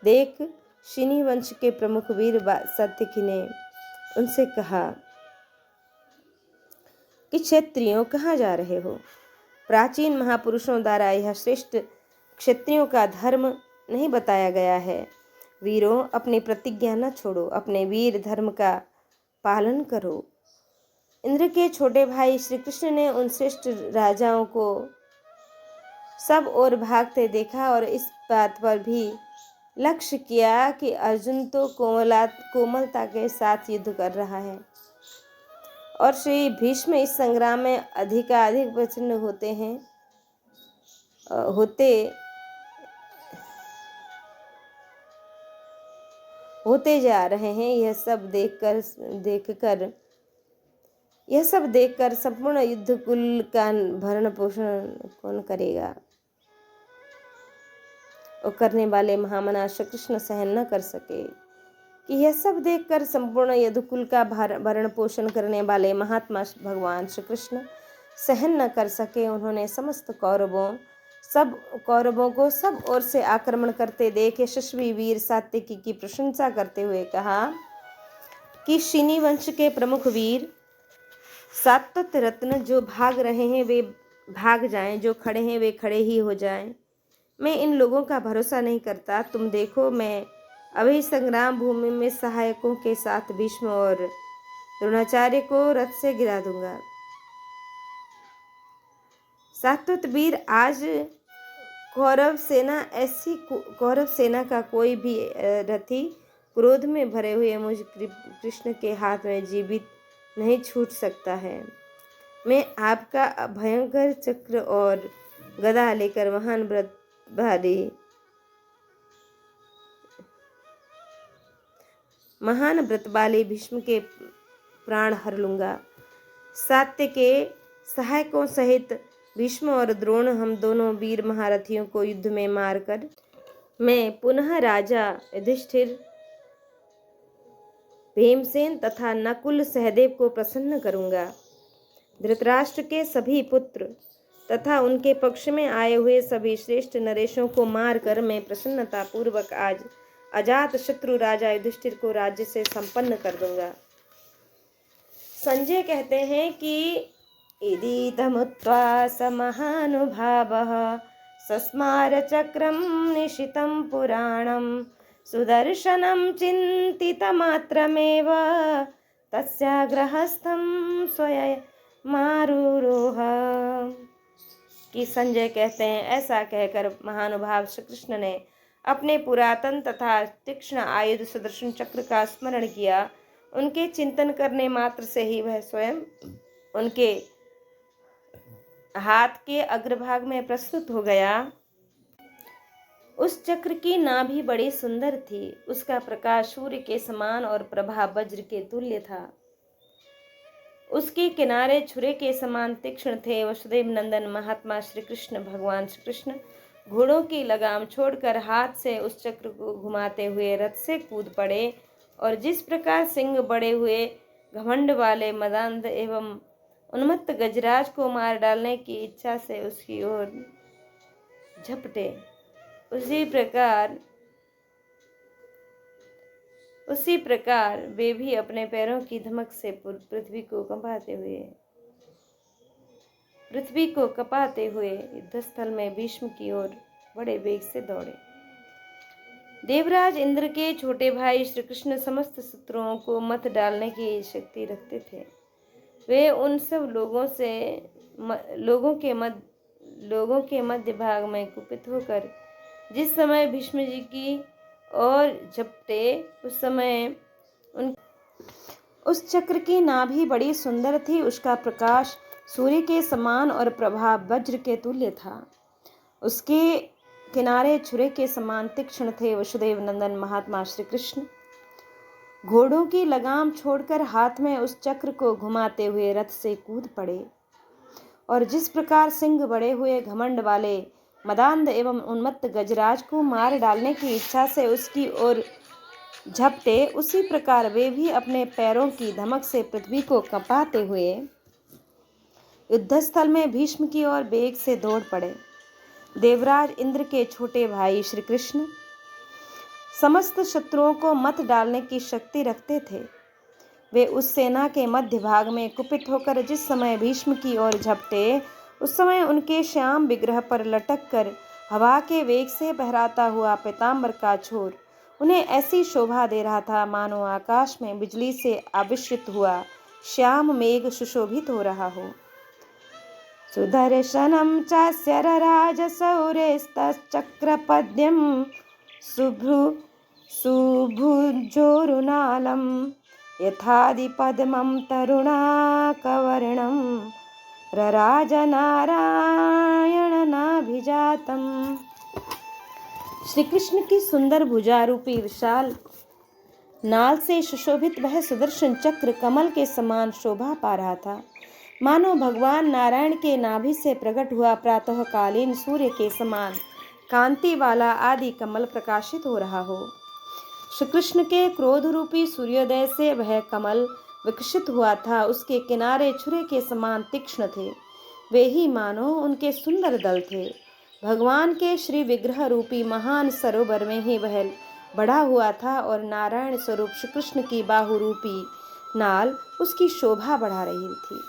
देख शिनी वंश के प्रमुख वीर सात्यकी ने उनसे कहा कि क्षत्रियों कहाँ जा रहे हो? प्राचीन महापुरुषों द्वारा यह श्रेष्ठ क्षत्रियों का धर्म नहीं बताया गया है। वीरों, अपनी प्रतिज्ञा न छोड़ो, अपने वीर धर्म का पालन करो। इंद्र के छोटे भाई श्री कृष्ण ने उन श्रेष्ठ राजाओं को सब ओर भागते देखा और इस बात पर भी लक्ष्य किया कि अर्जुन तो कोमलता के साथ युद्ध कर रहा है और श्री भीष्म इस संग्राम में अधिकाधिक प्रसन्न होते जा रहे हैं। यह सब देखकर संपूर्ण युद्ध कुल का भरण पोषण कौन करेगा? और करने वाले महामना श्री कृष्ण सहन न कर सके कि यह सब देखकर संपूर्ण युद्धकुल का भरण पोषण करने वाले महात्मा भगवान श्री कृष्ण सहन न कर सके। उन्होंने समस्त कौरवों को सब ओर से आक्रमण करते देख यशस्वी वीर सात्यकी की प्रशंसा करते हुए कहा कि शिनी वंश के प्रमुख वीर सात्वत रत्न जो भाग रहे हैं वे भाग जाएं, जो खड़े हैं वे खड़े ही हो जाएं। मैं इन लोगों का भरोसा नहीं करता। तुम देखो, मैं अभी संग्राम भूमि में सहायकों के साथ भीष्म और द्रोणाचार्य को रथ से गिरा दूंगा। सात्वत वीर, आज कौरव सेना का कोई भी रथी क्रोध में भरे हुए मुझ कृष्ण के हाथ में जीवित नहीं छूट सकता है। मैं आपका भयंकर चक्र और गदा लेकर महान व्रतवाली भीष्म के प्राण हर लूंगा। सात्य के सहायकों सहित भीष्म और द्रोण, हम दोनों वीर महारथियों को युद्ध में मारकर मैं पुनः राजा युधिष्ठिर, भीमसेन तथा नकुल सहदेव को प्रसन्न करूंगा। धृतराष्ट्र के सभी पुत्र तथा उनके पक्ष में आए हुए सभी श्रेष्ठ नरेशों को मारकर मैं प्रसन्नता पूर्वक आज अजात शत्रु राजा युधिष्ठिर को राज्य से संपन्न कर दूंगा। संजय कहते हैं कि इदीतमुत्वा स महानुभावः सस्मार चक्रम निशितं पुराणं सुदर्शनं चिन्तितमात्रमेव तस्याग्रहस्थं स्वयमारुरोह। कि संजय कहते हैं, ऐसा कहकर महानुभाव श्री कृष्ण ने अपने पुरातन तथा तीक्ष्ण आयुध सुदर्शन चक्र का स्मरण किया। उनके चिंतन करने मात्र से ही वह स्वयं उनके हाथ के अग्रभाग में प्रस्तुत हो गया। उस चक्र की नाभि बड़ी सुंदर थी, उसका प्रकाश सूर्य के समान और प्रभा वज्र के तुल्य था। उसके किनारे छुरे के समान तीक्ष्ण थे। वसुदेव नंदन महात्मा श्री कृष्ण, भगवान श्री कृष्ण घोड़ों की लगाम छोड़कर हाथ से उस चक्र को घुमाते हुए रथ से कूद पड़े और जिस प्रकार सिंह बड़े हुए घमंड वाले मदांध एवं उन्मत्त गजराज को मार डालने की इच्छा से उसकी ओर झपटे। उसी प्रकार वे भी अपने पैरों की धमक से पृथ्वी को कपाते हुए युद्धस्थल में भीष्म की ओर बड़े वेग से दौड़े। देवराज इंद्र के छोटे भाई श्री कृष्ण समस्त शत्रुओं को मत डालने की शक्ति रखते थे। वे उन सब लोगों के मध्य भाग में कुपित होकर जिस समय भीष्म जी की ओर झपटे, उस समय उस चक्र की नाभि बड़ी सुंदर थी। उसका प्रकाश सूर्य के समान और प्रभाव वज्र के तुल्य था। उसके किनारे छुरे के समान तीक्ष्ण थे। वसुदेव नंदन महात्मा श्री कृष्ण घोड़ों की लगाम छोड़कर हाथ में उस चक्र को घुमाते हुए रथ से कूद पड़े और जिस प्रकार सिंह बड़े हुए घमंड वाले मदांध एवं उन्मत्त गजराज को मार डालने की इच्छा से उसकी ओर झपटे, उसी प्रकार वे भी अपने पैरों की धमक से पृथ्वी को कंपाते हुए युद्धस्थल में भीष्म की ओर वेग से दौड़ पड़े। देवराज इंद्र के छोटे भाई श्री कृष्ण समस्त शत्रुओं को मत डालने की शक्ति रखते थे। वे उस सेना के मध्य भाग में कुपित होकर जिस समय भीष्म की ओर झपटे, उस समय उनके श्याम विग्रह पर लटक कर हवा के वेग से बहराता हुआ पीताम्बर का छोर उन्हें ऐसी शोभा दे रहा था मानो आकाश में बिजली से आविष्कृत हुआ श्याम मेघ सुशोभित हो रहा हो। सुदर्शनम चास्य राजसौरेस्तचक्रपद्यं सुभुजोरुनालं यथादिपद्मं तरुणाकवर्णं रराजनारायणनाभिजातम्। श्री कृष्ण की सुंदर भुजा रूपी विशाल नाल से सुशोभित वह सुदर्शन चक्र कमल के समान शोभा पा रहा था, मानो भगवान नारायण के नाभि से प्रकट हुआ प्रातःकालीन सूर्य के समान कांति वाला आदि कमल प्रकाशित हो रहा हो। श्री कृष्ण के क्रोध रूपी सूर्योदय से वह कमल विकसित हुआ था। उसके किनारे छुरे के समान तीक्ष्ण थे। वे ही मानो उनके सुंदर दल थे। भगवान के श्री विग्रह रूपी महान सरोवर में ही वह बढ़ा हुआ था और नारायण स्वरूप श्री कृष्ण की बाहु रूपी नाल उसकी शोभा बढ़ा रही थी।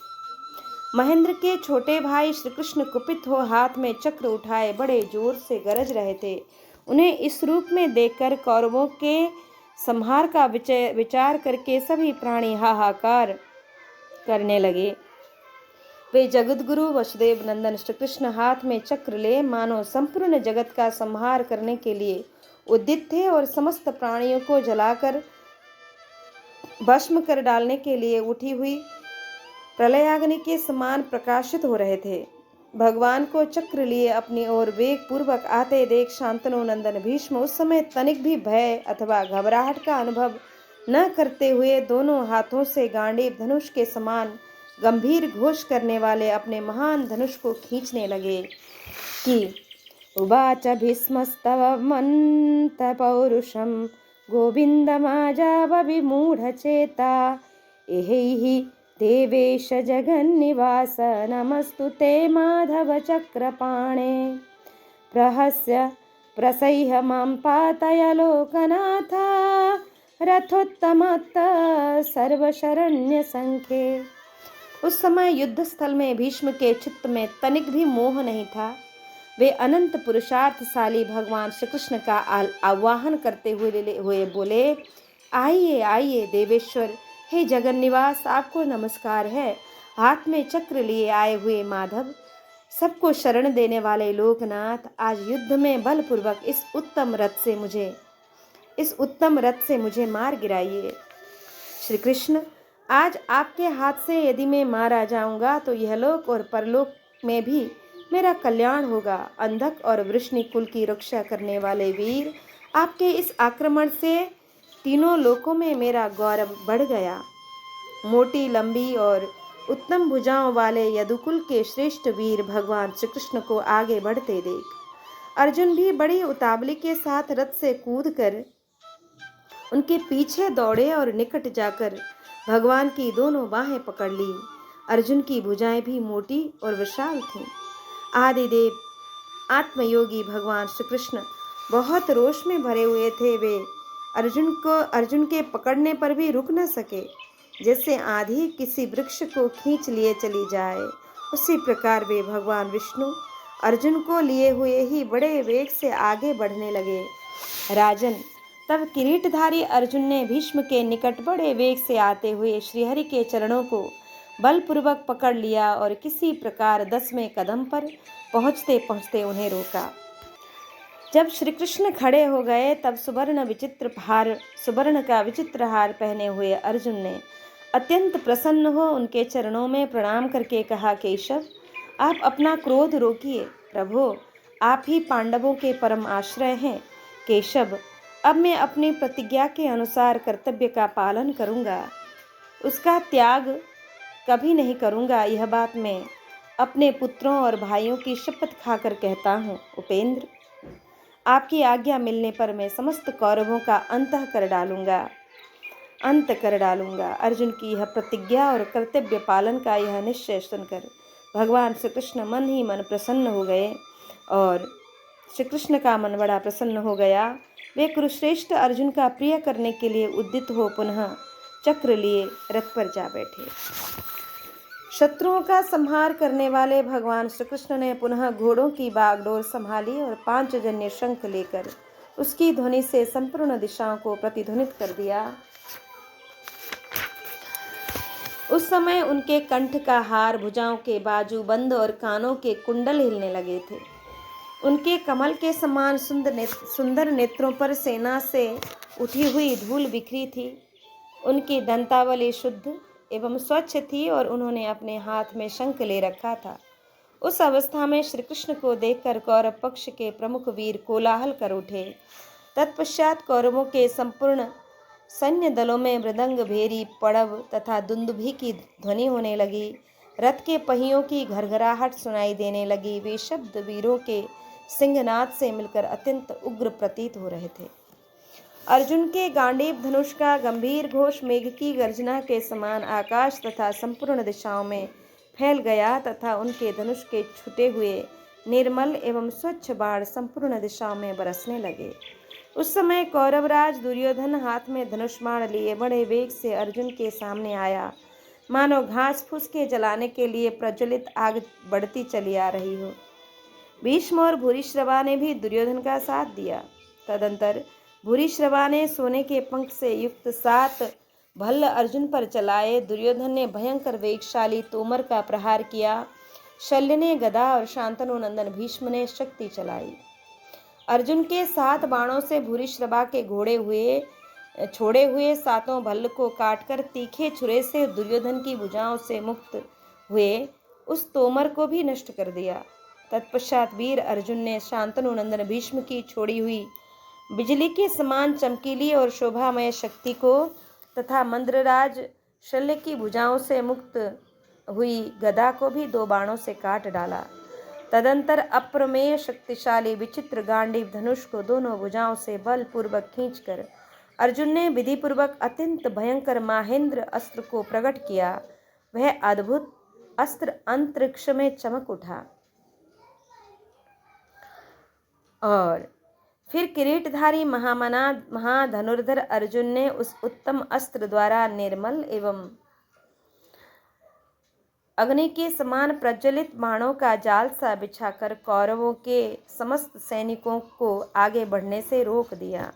महेंद्र के छोटे भाई श्री कृष्ण कुपित हो हाथ में चक्र उठाए बड़े जोर से गरज रहे थे। उन्हें इस रूप में देखकर कौरवों के संहार का विचार करके सभी प्राणी हाहाकार करने लगे। वे जगतगुरु वसुदेव नंदन श्री कृष्ण हाथ में चक्र ले मानो संपूर्ण जगत का संहार करने के लिए उद्यत थे और समस्त प्राणियों को जलाकर भस्म कर डालने के लिए उठी हुई प्रलयाग्नि के समान प्रकाशित हो रहे थे। भगवान को चक्र लिए अपनी ओर वेग पूर्वक आते देख शांतनु नंदन भीष्म उस समय तनिक भी भय अथवा घबराहट का अनुभव न करते हुए दोनों हाथों से गांडीव धनुष के समान गंभीर घोष करने वाले अपने महान धनुष को खींचने लगे कि उवाच भीष्मस्तव मंत पौरुषम गोविंदमाजाव विमूढ़चेता एहि देवेश जगन्निवास नमस्तु ते माधव चक्रपाणे प्रहस्य प्रसह्य मां पातय लोकनाथा रथोत्तमत्त सर्वशरण्य संख्ये। उस समय युद्ध स्थल में भीष्म के चित्त में तनिक भी मोह नहीं था। वे अनंत पुरुषार्थशाली भगवान श्री कृष्ण का आवाहन करते हुए बोले, आइए आइए देवेश्वर, हे जगन्निवास, आपको नमस्कार है। हाथ में चक्र लिए आए हुए माधव, सबको शरण देने वाले लोकनाथ, आज युद्ध में बलपूर्वक इस उत्तम रथ से मुझे मार गिराइए। श्री कृष्ण, आज आपके हाथ से यदि मैं मारा जाऊंगा तो यह लोक और परलोक में भी मेरा कल्याण होगा। अंधक और वृष्णि कुल की रक्षा करने वाले वीर, आपके इस आक्रमण से तीनों लोकों में मेरा गौरव बढ़ गया। मोटी लंबी और उत्तम भुजाओं वाले यदुकुल के श्रेष्ठ वीर भगवान श्री कृष्ण को आगे बढ़ते देख अर्जुन भी बड़ी उतावली के साथ रथ से कूदकर उनके पीछे दौड़े और निकट जाकर भगवान की दोनों बाहें पकड़ ली। अर्जुन की भुजाएं भी मोटी और विशाल थीं। आदिदेव आत्मयोगी भगवान श्री कृष्ण बहुत रोष में भरे हुए थे। वे अर्जुन के पकड़ने पर भी रुक न सके। जैसे आंधी किसी वृक्ष को खींच लिए चली जाए, उसी प्रकार वे भगवान विष्णु अर्जुन को लिए हुए ही बड़े वेग से आगे बढ़ने लगे। राजन, तब किरीटधारी अर्जुन ने भीष्म के निकट बड़े वेग से आते हुए श्रीहरि के चरणों को बलपूर्वक पकड़ लिया और किसी प्रकार 10वें कदम पर पहुंचते पहुंचते उन्हें रोका। जब श्री कृष्ण खड़े हो गए तब सुवर्ण का विचित्र हार पहने हुए अर्जुन ने अत्यंत प्रसन्न हो उनके चरणों में प्रणाम करके कहा, केशव, आप अपना क्रोध रोकिए। प्रभु, आप ही पांडवों के परम आश्रय हैं। केशव, अब मैं अपनी प्रतिज्ञा के अनुसार कर्तव्य का पालन करूंगा, उसका त्याग कभी नहीं करूंगा। यह बात मैं अपने पुत्रों और भाइयों की शपथ खाकर कहता हूँ। उपेंद्र, आपकी आज्ञा मिलने पर मैं समस्त कौरवों का अंत कर डालूंगा। अर्जुन की यह प्रतिज्ञा और कर्तव्य पालन का यह निश्चय सुनकर भगवान श्री कृष्ण मन ही मन प्रसन्न हो गए और श्री कृष्ण का मन बड़ा प्रसन्न हो गया। वे कुरुश्रेष्ठ अर्जुन का प्रिय करने के लिए उद्यत हो पुनः चक्र लिए रथ पर जा बैठे। शत्रुओं का संहार करने वाले भगवान श्री कृष्ण ने पुनः घोड़ों की बागडोर संभाली और 5 जन्य शंख लेकर उसकी ध्वनि से संपूर्ण दिशाओं को प्रतिध्वनित कर दिया। उस समय उनके कंठ का हार, भुजाओं के बाजूबंद और कानों के कुंडल हिलने लगे थे। उनके कमल के समान सुंदर नेत्रों पर सेना से उठी हुई धूल बिखरी थी। उनकी दंतावली शुद्ध एवं स्वच्छ थी और उन्होंने अपने हाथ में शंख ले रखा था। उस अवस्था में श्री कृष्ण को देखकर कौरव पक्ष के प्रमुख वीर कोलाहल कर उठे। तत्पश्चात कौरवों के संपूर्ण सैन्य दलों में मृदंग, भेरी, पड़व तथा दुंदुभी की ध्वनि होने लगी। रथ के पहियों की घरघराहट सुनाई देने लगी। वे शब्द वीरों के सिंहनाद से मिलकर अत्यंत उग्र प्रतीत हो रहे थे। अर्जुन के गांडीव धनुष का गंभीर घोष मेघ की गर्जना के समान आकाश तथा संपूर्ण दिशाओं में फैल गया तथा उनके धनुष के छूटे हुए निर्मल एवं स्वच्छ बाण संपूर्ण दिशाओं में बरसने लगे। उस समय कौरवराज दुर्योधन हाथ में धनुष बाण लिए बड़े वेग से अर्जुन के सामने आया, मानो घास फूस के जलाने के लिए प्रज्वलित आग बढ़ती चली आ रही हो। भीष्म और भूरिश्रवा ने भी दुर्योधन का साथ दिया। तदंतर भूरिश्रवा ने सोने के पंख से युक्त 7 भल्ल अर्जुन पर चलाए। दुर्योधन ने भयंकर वेगशाली तोमर का प्रहार किया। शल्य ने गदा और शांतनु नंदन भीष्म ने शक्ति चलाई। अर्जुन के 7 बाणों से भूरिश्रवा के छोड़े हुए 7 भल्ल को काटकर तीखे छुरे से दुर्योधन की भुजाओं से मुक्त हुए उस तोमर को भी नष्ट कर दिया। तत्पश्चात वीर अर्जुन ने शांतनु नंदन भीष्म की छोड़ी हुई बिजली के समान चमकीली और शोभामय शक्ति को तथा मंद्रराज शल्य की भुजाओं से मुक्त हुई गदा को भी 2 बाणों से काट डाला। तदंतर अप्रमेय शक्तिशाली विचित्र गांडीव धनुष को दोनों भुजाओं से बलपूर्वक खींचकर अर्जुन ने विधिपूर्वक अत्यंत भयंकर माहेंद्र अस्त्र को प्रकट किया। वह अद्भुत अस्त्र अंतरिक्ष में चमक उठा और फिर किरीटधारी महाधनुर्धर अर्जुन ने उस उत्तम अस्त्र द्वारा निर्मल एवं अग्नि के समान प्रज्वलित बाणों का जाल सा बिछाकर कौरवों के समस्त सैनिकों को आगे बढ़ने से रोक दिया।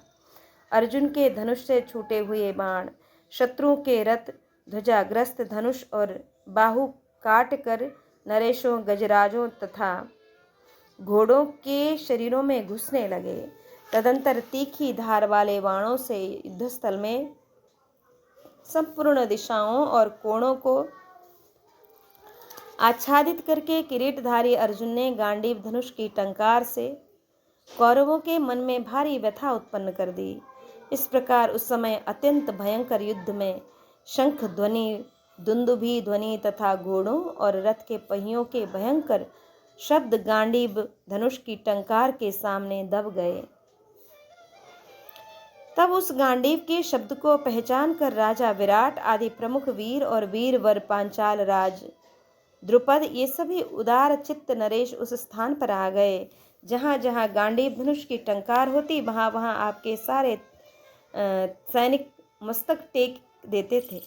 अर्जुन के धनुष से छूटे हुए बाण शत्रुओं के रथ, ध्वजाग्रस्त धनुष और बाहु काट कर नरेशों, गजराजों तथा घोड़ों के शरीरों में घुसने लगे। तदंतर तीखी धार वाले बाणों से युद्धस्थल में संपूर्ण दिशाओं और कोणों को आच्छादित करके किरीटधारी अर्जुन ने गांडीव धनुष की टंकार से कौरवों के मन में भारी व्यथा उत्पन्न कर दी। इस प्रकार उस समय अत्यंत भयंकर युद्ध में शंख ध्वनि, दुंदुभी ध्वनि तथा घोड़ों और रथ के पहियों के भयंकर शब्द गांडीव धनुष की टंकार के सामने दब गए। तब उस गांडीव के शब्द को पहचान कर राजा विराट आदि प्रमुख वीर और वीरवर पांचाल राज द्रुपद ये सभी उदार चित्त नरेश उस स्थान पर आ गए जहाँ जहाँ गांडीव धनुष की टंकार होती वहाँ वहाँ आपके सारे सैनिक मस्तक टेक देते थे।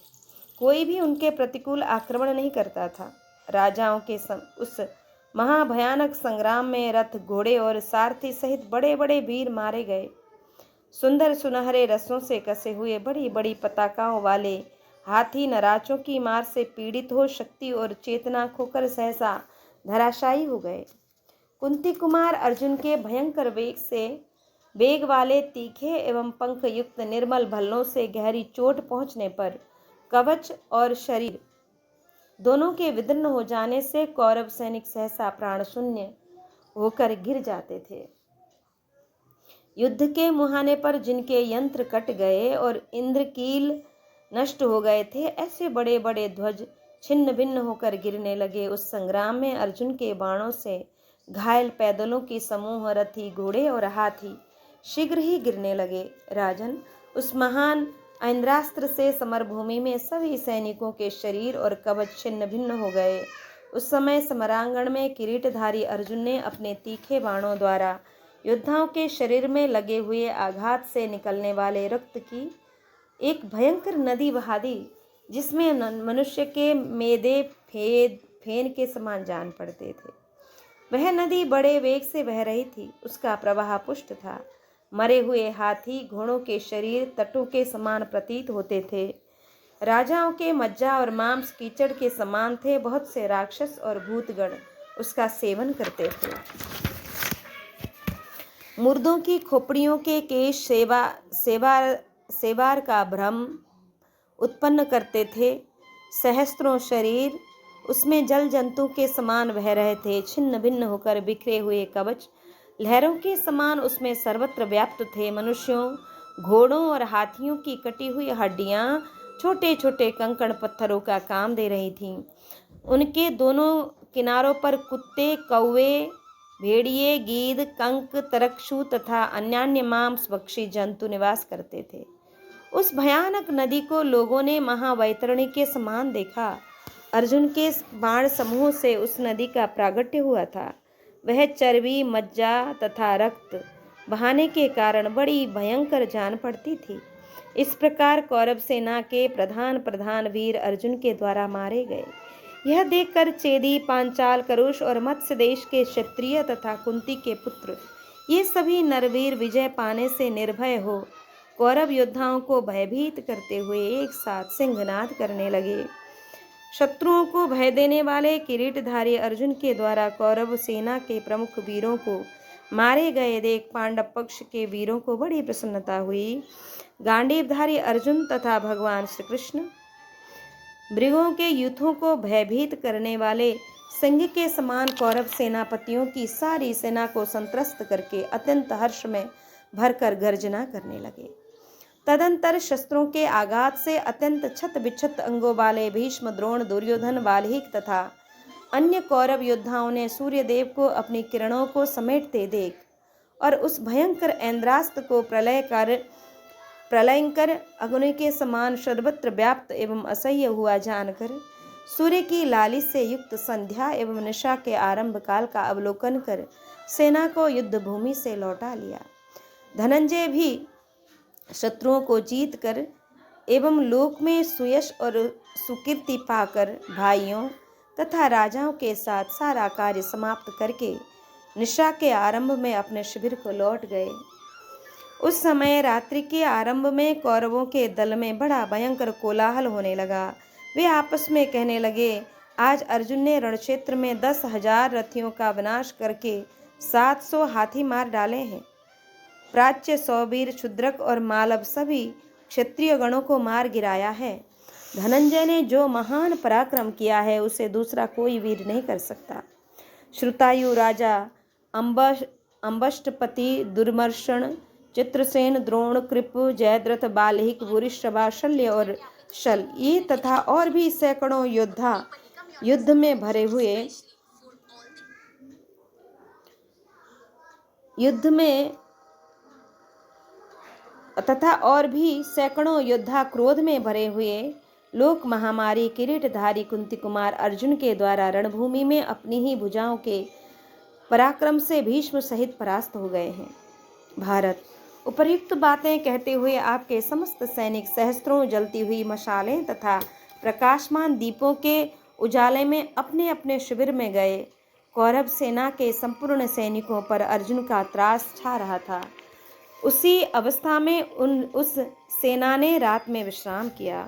कोई भी उनके प्रतिकूल आक्रमण नहीं करता था। राजाओं के उस महाभयानक संग्राम में रथ, घोड़े और सारथी सहित बड़े बड़े वीर मारे गए। सुंदर सुनहरे रसों से कसे हुए बड़ी बड़ी पताकाओं वाले हाथी नराचों की मार से पीड़ित हो शक्ति और चेतना खोकर सहसा धराशायी हो गए। कुंती कुमार अर्जुन के भयंकर वेग वाले तीखे एवं पंख युक्त निर्मल भल्लों से गहरी चोट पहुंचने पर कवच और शरीर दोनों के विदीर्ण हो जाने से कौरव सैनिक सहसा प्राण शून्य होकर गिर जाते थे। युद्ध के मुहाने पर जिनके यंत्र कट गए और इंद्रकील नष्ट हो गए थे, ऐसे बड़े बड़े ध्वज छिन्न भिन्न होकर गिरने लगे। उस संग्राम में अर्जुन के बाणों से घायल पैदलों की समूह, रथी, घोड़े और हाथी शीघ्र ही गिरने लगे। राजन, उस महान इंद्रास्त्र से समरभूमि में सभी सैनिकों के शरीर और कवच छिन्न भिन्न हो गए। उस समय समरांगण में किरीटधारी अर्जुन ने अपने तीखे बाणों द्वारा योद्धाओं के शरीर में लगे हुए आघात से निकलने वाले रक्त की एक भयंकर नदी बहा दी, जिसमें मनुष्य के मेदे फेन के समान जान पड़ते थे। वह नदी बड़े वेग से बह रही थी। उसका प्रवाह पुष्ट था। मरे हुए हाथी, घोड़ों के शरीर तटों के समान प्रतीत होते थे। राजाओं के मज्जा और मांस कीचड़ के समान थे। बहुत से राक्षस और भूतगण उसका सेवन करते थे। मुर्दों की खोपड़ियों के केश सेवार का भ्रम उत्पन्न करते थे। सहस्त्रों शरीर उसमें जल जंतु के समान बह रहे थे। छिन्न भिन्न होकर बिखरे हुए कवच लहरों के समान उसमें सर्वत्र व्याप्त थे। मनुष्यों, घोड़ों और हाथियों की कटी हुई हड्डियां छोटे छोटे कंकड़ पत्थरों का काम दे रही थीं। उनके दोनों किनारों पर कुत्ते, कौवे, भेड़िए, गीद, कंक, तरक्षु तथा अन्यान्य मांसभक्षी जंतु निवास करते थे। उस भयानक नदी को लोगों ने महावैतरणी के समान देखा। अर्जुन के बाण समूह से उस नदी का प्रागट्य हुआ था। वह चर्बी, मज्जा तथा रक्त बहाने के कारण बड़ी भयंकर जान पड़ती थी। इस प्रकार कौरव सेना के प्रधान वीर अर्जुन के द्वारा मारे गए। यह देखकर चेदी, पांचाल, करुष और मत्स्य देश के क्षत्रिय तथा कुंती के पुत्र ये सभी नरवीर विजय पाने से निर्भय हो कौरव योद्धाओं को भयभीत करते हुए एक साथ सिंहनाद करने लगे। शत्रुओं को भय देने वाले किरीटधारी अर्जुन के द्वारा कौरव सेना के प्रमुख वीरों को मारे गए देख पांडव पक्ष के वीरों को बड़ी प्रसन्नता हुई। गांडीवधारी अर्जुन तथा भगवान श्री कृष्ण मृगों के यूथों को भयभीत करने वाले सिंह के समान कौरव सेनापतियों की सारी सेना को संत्रस्त करके अत्यंत हर्ष में भरकर गर्जना करने लगे। तदंतर शस्त्रों के आघात से अत्यंत छत बिछत अंगों वाले भीष्म, द्रोण, दुर्योधन, बाल्हीक तथा अन्य कौरव योद्धाओं ने सूर्यदेव को अपनी किरणों को समेटते देख और उस भयंकर ऐन्द्रास्त्र को प्रलयंकर अग्नि के समान सर्वत्र व्याप्त एवं असह्य हुआ जानकर सूर्य की लाली से युक्त संध्या एवं निशा के आरंभ काल का अवलोकन कर सेना को युद्ध भूमि से लौटा लिया। धनंजय भी शत्रुओं को जीत कर एवं लोक में सुयश और सुकीर्ति पाकर भाइयों तथा राजाओं के साथ सारा कार्य समाप्त करके निशा के आरंभ में अपने शिविर को लौट गए। उस समय रात्रि के आरंभ में कौरवों के दल में बड़ा भयंकर कोलाहल होने लगा। वे आपस में कहने लगे, आज अर्जुन ने रणक्षेत्र में 10,000 रथियों का विनाश करके 700 हाथी मार डाले हैं। प्राच्य, सौवीर, क्षुद्रक और मालव सभी क्षत्रिय गणों को मार गिराया है। धनंजय ने जो महान पराक्रम किया है उसे दूसरा कोई वीर नहीं कर सकता। श्रुतायु राजा, अम्बष्टपति, दुर्मर्शन, चित्रसेन, द्रोण, कृप, जयद्रथ, बाल्हीक, भूरिश्रवा, शल्य और शल ये तथा और भी सैकड़ों योद्धा युद्ध में भरे हुए क्रोध में भरे हुए लोक महामारी किरीटधारी कुंती कुमार अर्जुन के द्वारा रणभूमि में अपनी ही भुजाओं के पराक्रम से भीष्म सहित परास्त हो गए हैं। भारत, उपर्युक्त बातें कहते हुए आपके समस्त सैनिक सहस्त्रों जलती हुई मशालें तथा प्रकाशमान दीपों के उजाले में अपने अपने शिविर में गए। कौरव सेना के संपूर्ण सैनिकों पर अर्जुन का त्रास छा रहा था। उसी अवस्था में उस सेना ने रात में विश्राम किया।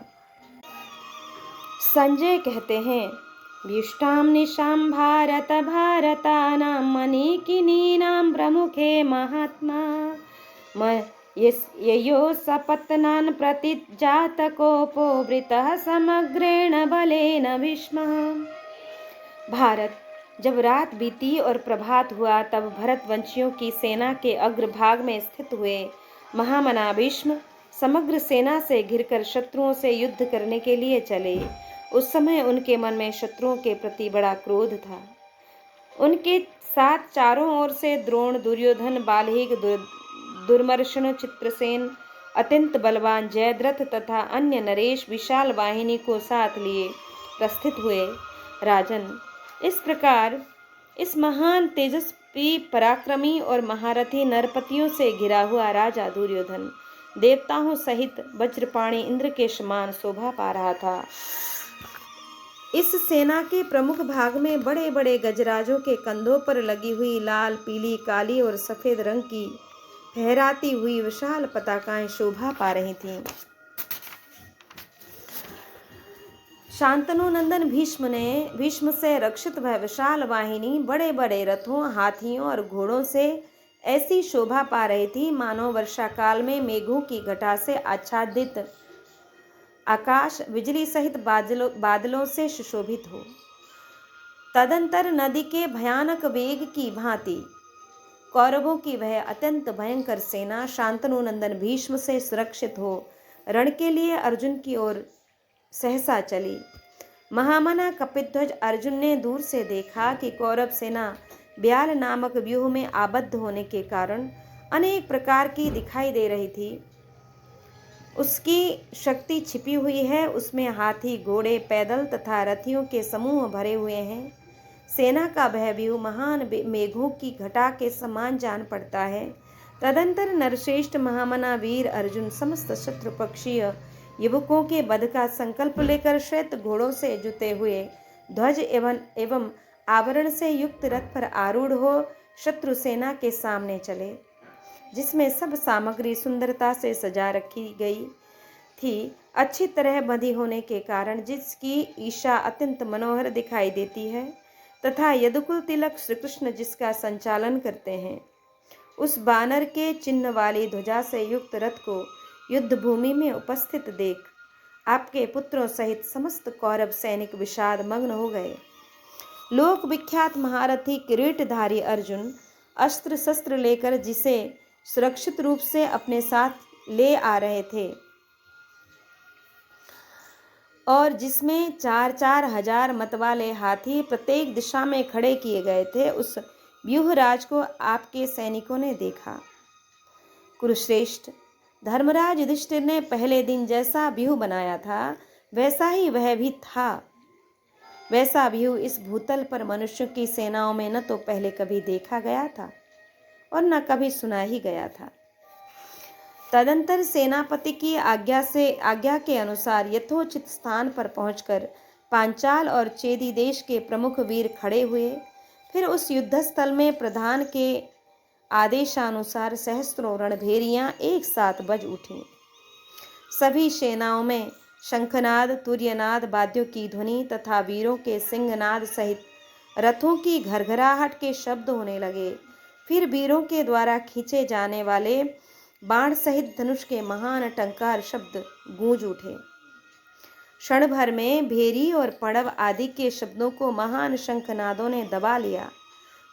संजय कहते हैं, भीष्टाम निशाम भारत भारतानां मनीकिनीनां प्रमुखे महात्मा ययो सपत्नान् प्रतिजातकोपो वृतः समग्रेण बलेन भीष्मः। भारत, जब रात बीती और प्रभात हुआ तब भरतवंशियों की सेना के अग्रभाग में स्थित हुए महामना भीष्म समग्र सेना से घिरकर शत्रुओं से युद्ध करने के लिए चले। उस समय उनके मन में शत्रुओं के प्रति बड़ा क्रोध था। उनके साथ चारों ओर से द्रोण, दुर्योधन, बाल्हिक, दुर्मर्शन, चित्रसेन, अत्यंत बलवान जयद्रथ तथा अन्य नरेश विशाल वाहिनी को साथ लिए प्रस्थित हुए। राजन, इस प्रकार इस महान तेजस्वी पराक्रमी और महारथी नरपतियों से घिरा हुआ राजा दुर्योधन देवताओं सहित वज्रपाणी इंद्र के समान शोभा पा रहा था। इस सेना के प्रमुख भाग में बड़े बड़े गजराजों के कंधों पर लगी हुई लाल, पीली, काली और सफेद रंग की फहराती हुई विशाल पताकाएं शोभा पा रही थीं। शांतनु नंदन भीष्म से रक्षित वह विशाल वाहिनी बड़े बड़े रथों, हाथियों और घोड़ों से ऐसी शोभा पा रही थी मानो वर्षा काल में मेघों की घटा से आच्छादित आकाश बिजली सहित बादलों से सुशोभित हो। तदंतर नदी के भयानक वेग की भांति कौरवों की वह अत्यंत भयंकर सेना शांतनु नंदन भीष्म से सुरक्षित हो रण के लिए अर्जुन की ओर सहसा चली। महामना कपिध्वज अर्जुन ने दूर से देखा कि कौरव सेना ब्याल नामक व्यूह में आबद्ध होने के कारण अनेक प्रकार की दिखाई दे रही थी। उसकी शक्ति छिपी हुई है, उसमें हाथी, घोड़े, पैदल तथा रथियों के समूह भरे हुए हैं। सेना का वह व्यूह महान मेघों की घटा के समान जान पड़ता है। तदंतर नरश्रेष्ठ महामना वीर अर्जुन समस्त शत्रु पक्षीय युवकों के वध का संकल्प लेकर श्वेत घोड़ों से जुते हुए ध्वज एवं आवरण से युक्त रथ पर आरूढ़ हो शत्रु सेना के सामने चले, जिसमें सब सामग्री सुंदरता से सजा रखी गई थी, अच्छी तरह बंधी होने के कारण जिसकी ईशा अत्यंत मनोहर दिखाई देती है तथा यदुकुल तिलक श्री कृष्ण जिसका संचालन करते हैं। उस बानर के चिन्ह वाली ध्वजा से युक्त रथ को युद्ध भूमि में उपस्थित देख आपके पुत्रों सहित समस्त कौरव सैनिक विषाद मग्न हो गए। लोक विख्यात महारथी किरीटधारी अर्जुन अस्त्र शस्त्र लेकर जिसे सुरक्षित रूप से अपने साथ ले आ रहे थे और जिसमें 4-4 हजार मतवाले हाथी प्रत्येक दिशा में खड़े किए गए थे, उस व्यूहराज को आपके सैनिकों ने देखा। कुरुश्रेष्ठ, धर्मराज युधिष्ठिर ने पहले दिन जैसा व्यूह बनाया था वैसा ही वह भी था। वैसा व्यूह इस भूतल पर मनुष्यों की सेनाओं में न तो पहले कभी देखा गया था और न कभी सुना ही गया था। तदंतर सेनापति की आज्ञा के अनुसार यथोचित स्थान पर पहुंचकर पांचाल और चेदी देश के प्रमुख वीर खड़े हुए। फिर उस युद्धस्थल में प्रधान के आदेशानुसार सहस्त्रों रणभेरियां एक साथ बज उठीं। सभी सेनाओं में शंखनाद, तुर्यनाद, वाद्यों की ध्वनि तथा वीरों के सिंहनाद सहित रथों की घरघराहट के शब्द होने लगे। फिर वीरों के द्वारा खींचे जाने वाले बाण सहित धनुष के महान टंकार शब्द गूंज उठे। क्षण भर में भेरी और पड़व आदि के शब्दों को महान शंखनादों ने दबा लिया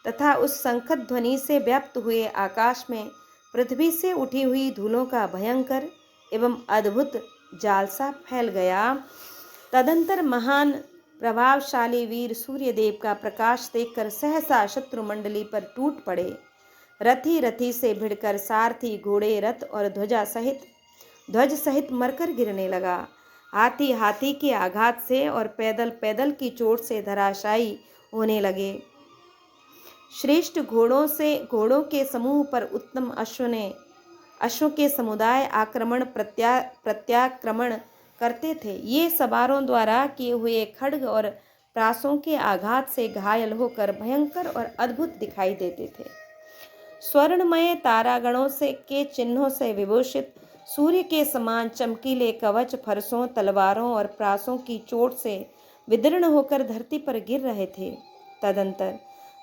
तथा उस शंखध्वनि ध्वनि से व्याप्त हुए आकाश में पृथ्वी से उठी हुई धूलों का भयंकर एवं अद्भुत जालसा फैल गया। तदंतर महान प्रभावशाली वीर सूर्यदेव का प्रकाश देखकर सहसा शत्रु मंडली पर टूट पड़े। रथी रथी से भिड़कर सारथी, घोड़े, रथ और ध्वज सहित मरकर गिरने लगा। हाथी हाथी के आघात से और पैदल पैदल की चोट से धराशायी होने लगे। श्रेष्ठ घोड़ों के समूह पर उत्तम अश्वों के समुदाय प्रत्याक्रमण करते थे। ये सवारों द्वारा किए हुए खड्ग और प्रासों के आघात से घायल होकर भयंकर और अद्भुत दिखाई देते थे। स्वर्णमय तारागणों के चिन्हों से विभूषित सूर्य के समान चमकीले कवच फरसों, तलवारों और प्रासों की चोट से विदीर्ण होकर धरती पर गिर रहे थे। तदंतर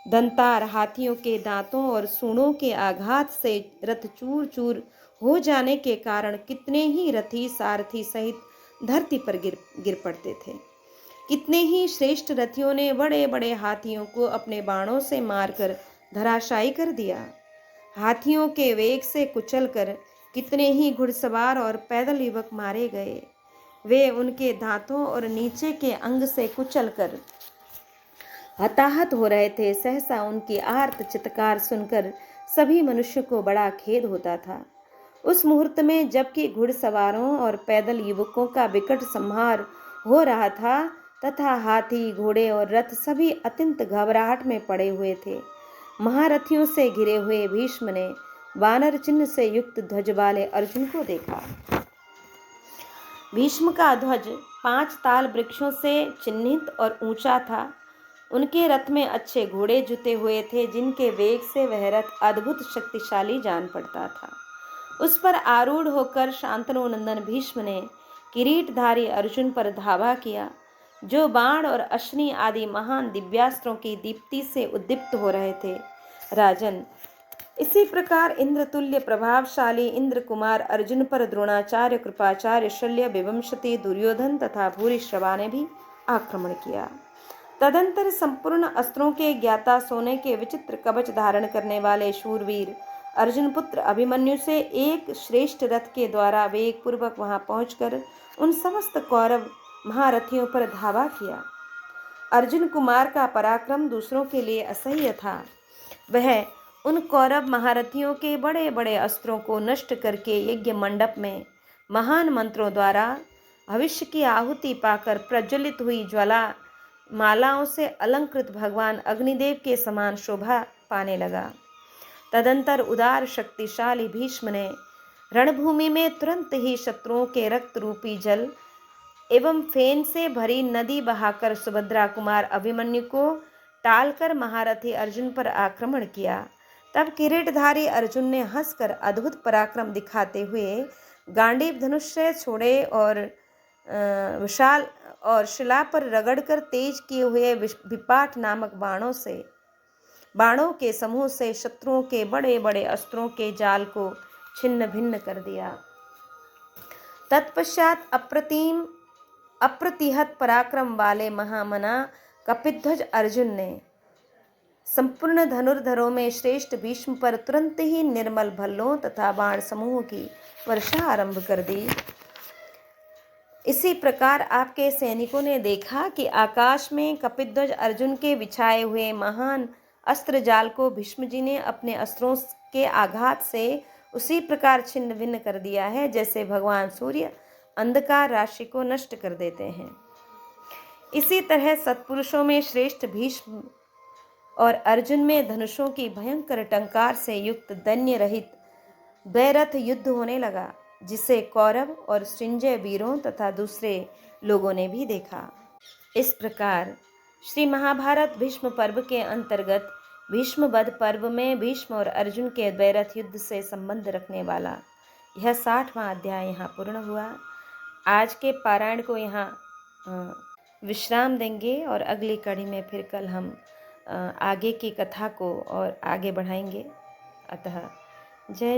दंतार हाथियों के दांतों और सूंडों के आघात से रथ चूर चूर हो जाने के कारण कितने ही रथी सारथी सहित धरती पर गिर पड़ते थे। कितने ही श्रेष्ठ रथियों ने बड़े बड़े हाथियों को अपने बाणों से मारकर धराशायी कर दिया। हाथियों के वेग से कुचलकर कितने ही घुड़सवार और पैदल युवक मारे गए। वे उनके दांतों और नीचे के अंग से कुचलकर हताहत हो रहे थे। सहसा उनकी आर्त चित्कार सुनकर सभी मनुष्यों को बड़ा खेद होता था। उस मुहूर्त में जबकि घुड़सवारों और पैदल युवकों का विकट संहार हो रहा था तथा हाथी, घोड़े और रथ सभी अत्यंत घबराहट में पड़े हुए थे, महारथियों से घिरे हुए भीष्म ने वानर चिन्ह से युक्त ध्वज वाले अर्जुन को देखा। भीष्म का ध्वज 5 ताल वृक्षों से चिन्हित और ऊंचा था। उनके रथ में अच्छे घोड़े जुते हुए थे, जिनके वेग से वह रथ अद्भुत शक्तिशाली जान पड़ता था। उस पर आरूढ़ होकर शांतनु नंदन भीष्म ने किरीटधारी अर्जुन पर धावा किया, जो बाण और अश्नि आदि महान दिव्यास्त्रों की दीप्ति से उद्दीप्त हो रहे थे। राजन, इसी प्रकार इंद्रतुल्य प्रभावशाली इंद्र कुमार अर्जुन पर द्रोणाचार्य, कृपाचार्य, शल्य, विवंशति, दुर्योधन तथा भूरिश्रवा ने भी आक्रमण किया। तदंतर संपूर्ण अस्त्रों के ज्ञाता, सोने के विचित्र कवच धारण करने वाले शूरवीर अर्जुन पुत्र अभिमन्यु से एक श्रेष्ठ रथ के द्वारा वेग पूर्वक वहां पहुंचकर उन समस्त कौरव महारथियों पर धावा किया। अर्जुन कुमार का पराक्रम दूसरों के लिए असह्य था। वह उन कौरव महारथियों के बड़े बड़े अस्त्रों को नष्ट करके यज्ञ मंडप में महान मंत्रों द्वारा भविष्य की आहुति पाकर प्रज्वलित हुई ज्वाला मालाओं से अलंकृत भगवान अग्निदेव के समान शोभा पाने लगा। तदंतर उदार शक्तिशाली भीष्म ने रणभूमि में तुरंत ही शत्रुओं के रक्त रूपी जल एवं फेन से भरी नदी बहाकर सुभद्रा कुमार अभिमन्यु को टालकर महारथी अर्जुन पर आक्रमण किया। तब किरीटधारी अर्जुन ने हंसकर अद्भुत पराक्रम दिखाते हुए गांडीव धनुष से छोड़े और विशाल और शिला पर रगड़कर तेज किए हुए विपाट नामक बाणों के समूह से शत्रुओं के बड़े बड़े अस्त्रों के जाल को छिन्न भिन्न कर दिया। तत्पश्चात अप्रतिहत पराक्रम वाले महामना कपिध्वज अर्जुन ने संपूर्ण धनुर्धरों में श्रेष्ठ भीष्म पर तुरंत ही निर्मल भल्लों तथा बाण समूह की वर्षा आरंभ कर दी। इसी प्रकार आपके सैनिकों ने देखा कि आकाश में कपिध्वज अर्जुन के बिछाए हुए महान अस्त्र जाल को भीष्म जी ने अपने अस्त्रों के आघात से उसी प्रकार छिन्न भिन्न कर दिया है, जैसे भगवान सूर्य अंधकार राशि को नष्ट कर देते हैं। इसी तरह सत्पुरुषों में श्रेष्ठ भीष्म और अर्जुन में धनुषों की भयंकर टंकार से युक्त दैन्य रहित द्वैरथ युद्ध होने लगा, जिसे कौरव और संजय वीरों तथा दूसरे लोगों ने भी देखा। इस प्रकार श्री महाभारत भीष्म पर्व के अंतर्गत भीष्म वध पर्व में भीष्म और अर्जुन के द्वैरथ युद्ध से संबंध रखने वाला यह 60वां अध्याय यहाँ पूर्ण हुआ। आज के पारायण को यहाँ विश्राम देंगे और अगली कड़ी में फिर कल हम आगे की कथा को और आगे बढ़ाएंगे। अतः जय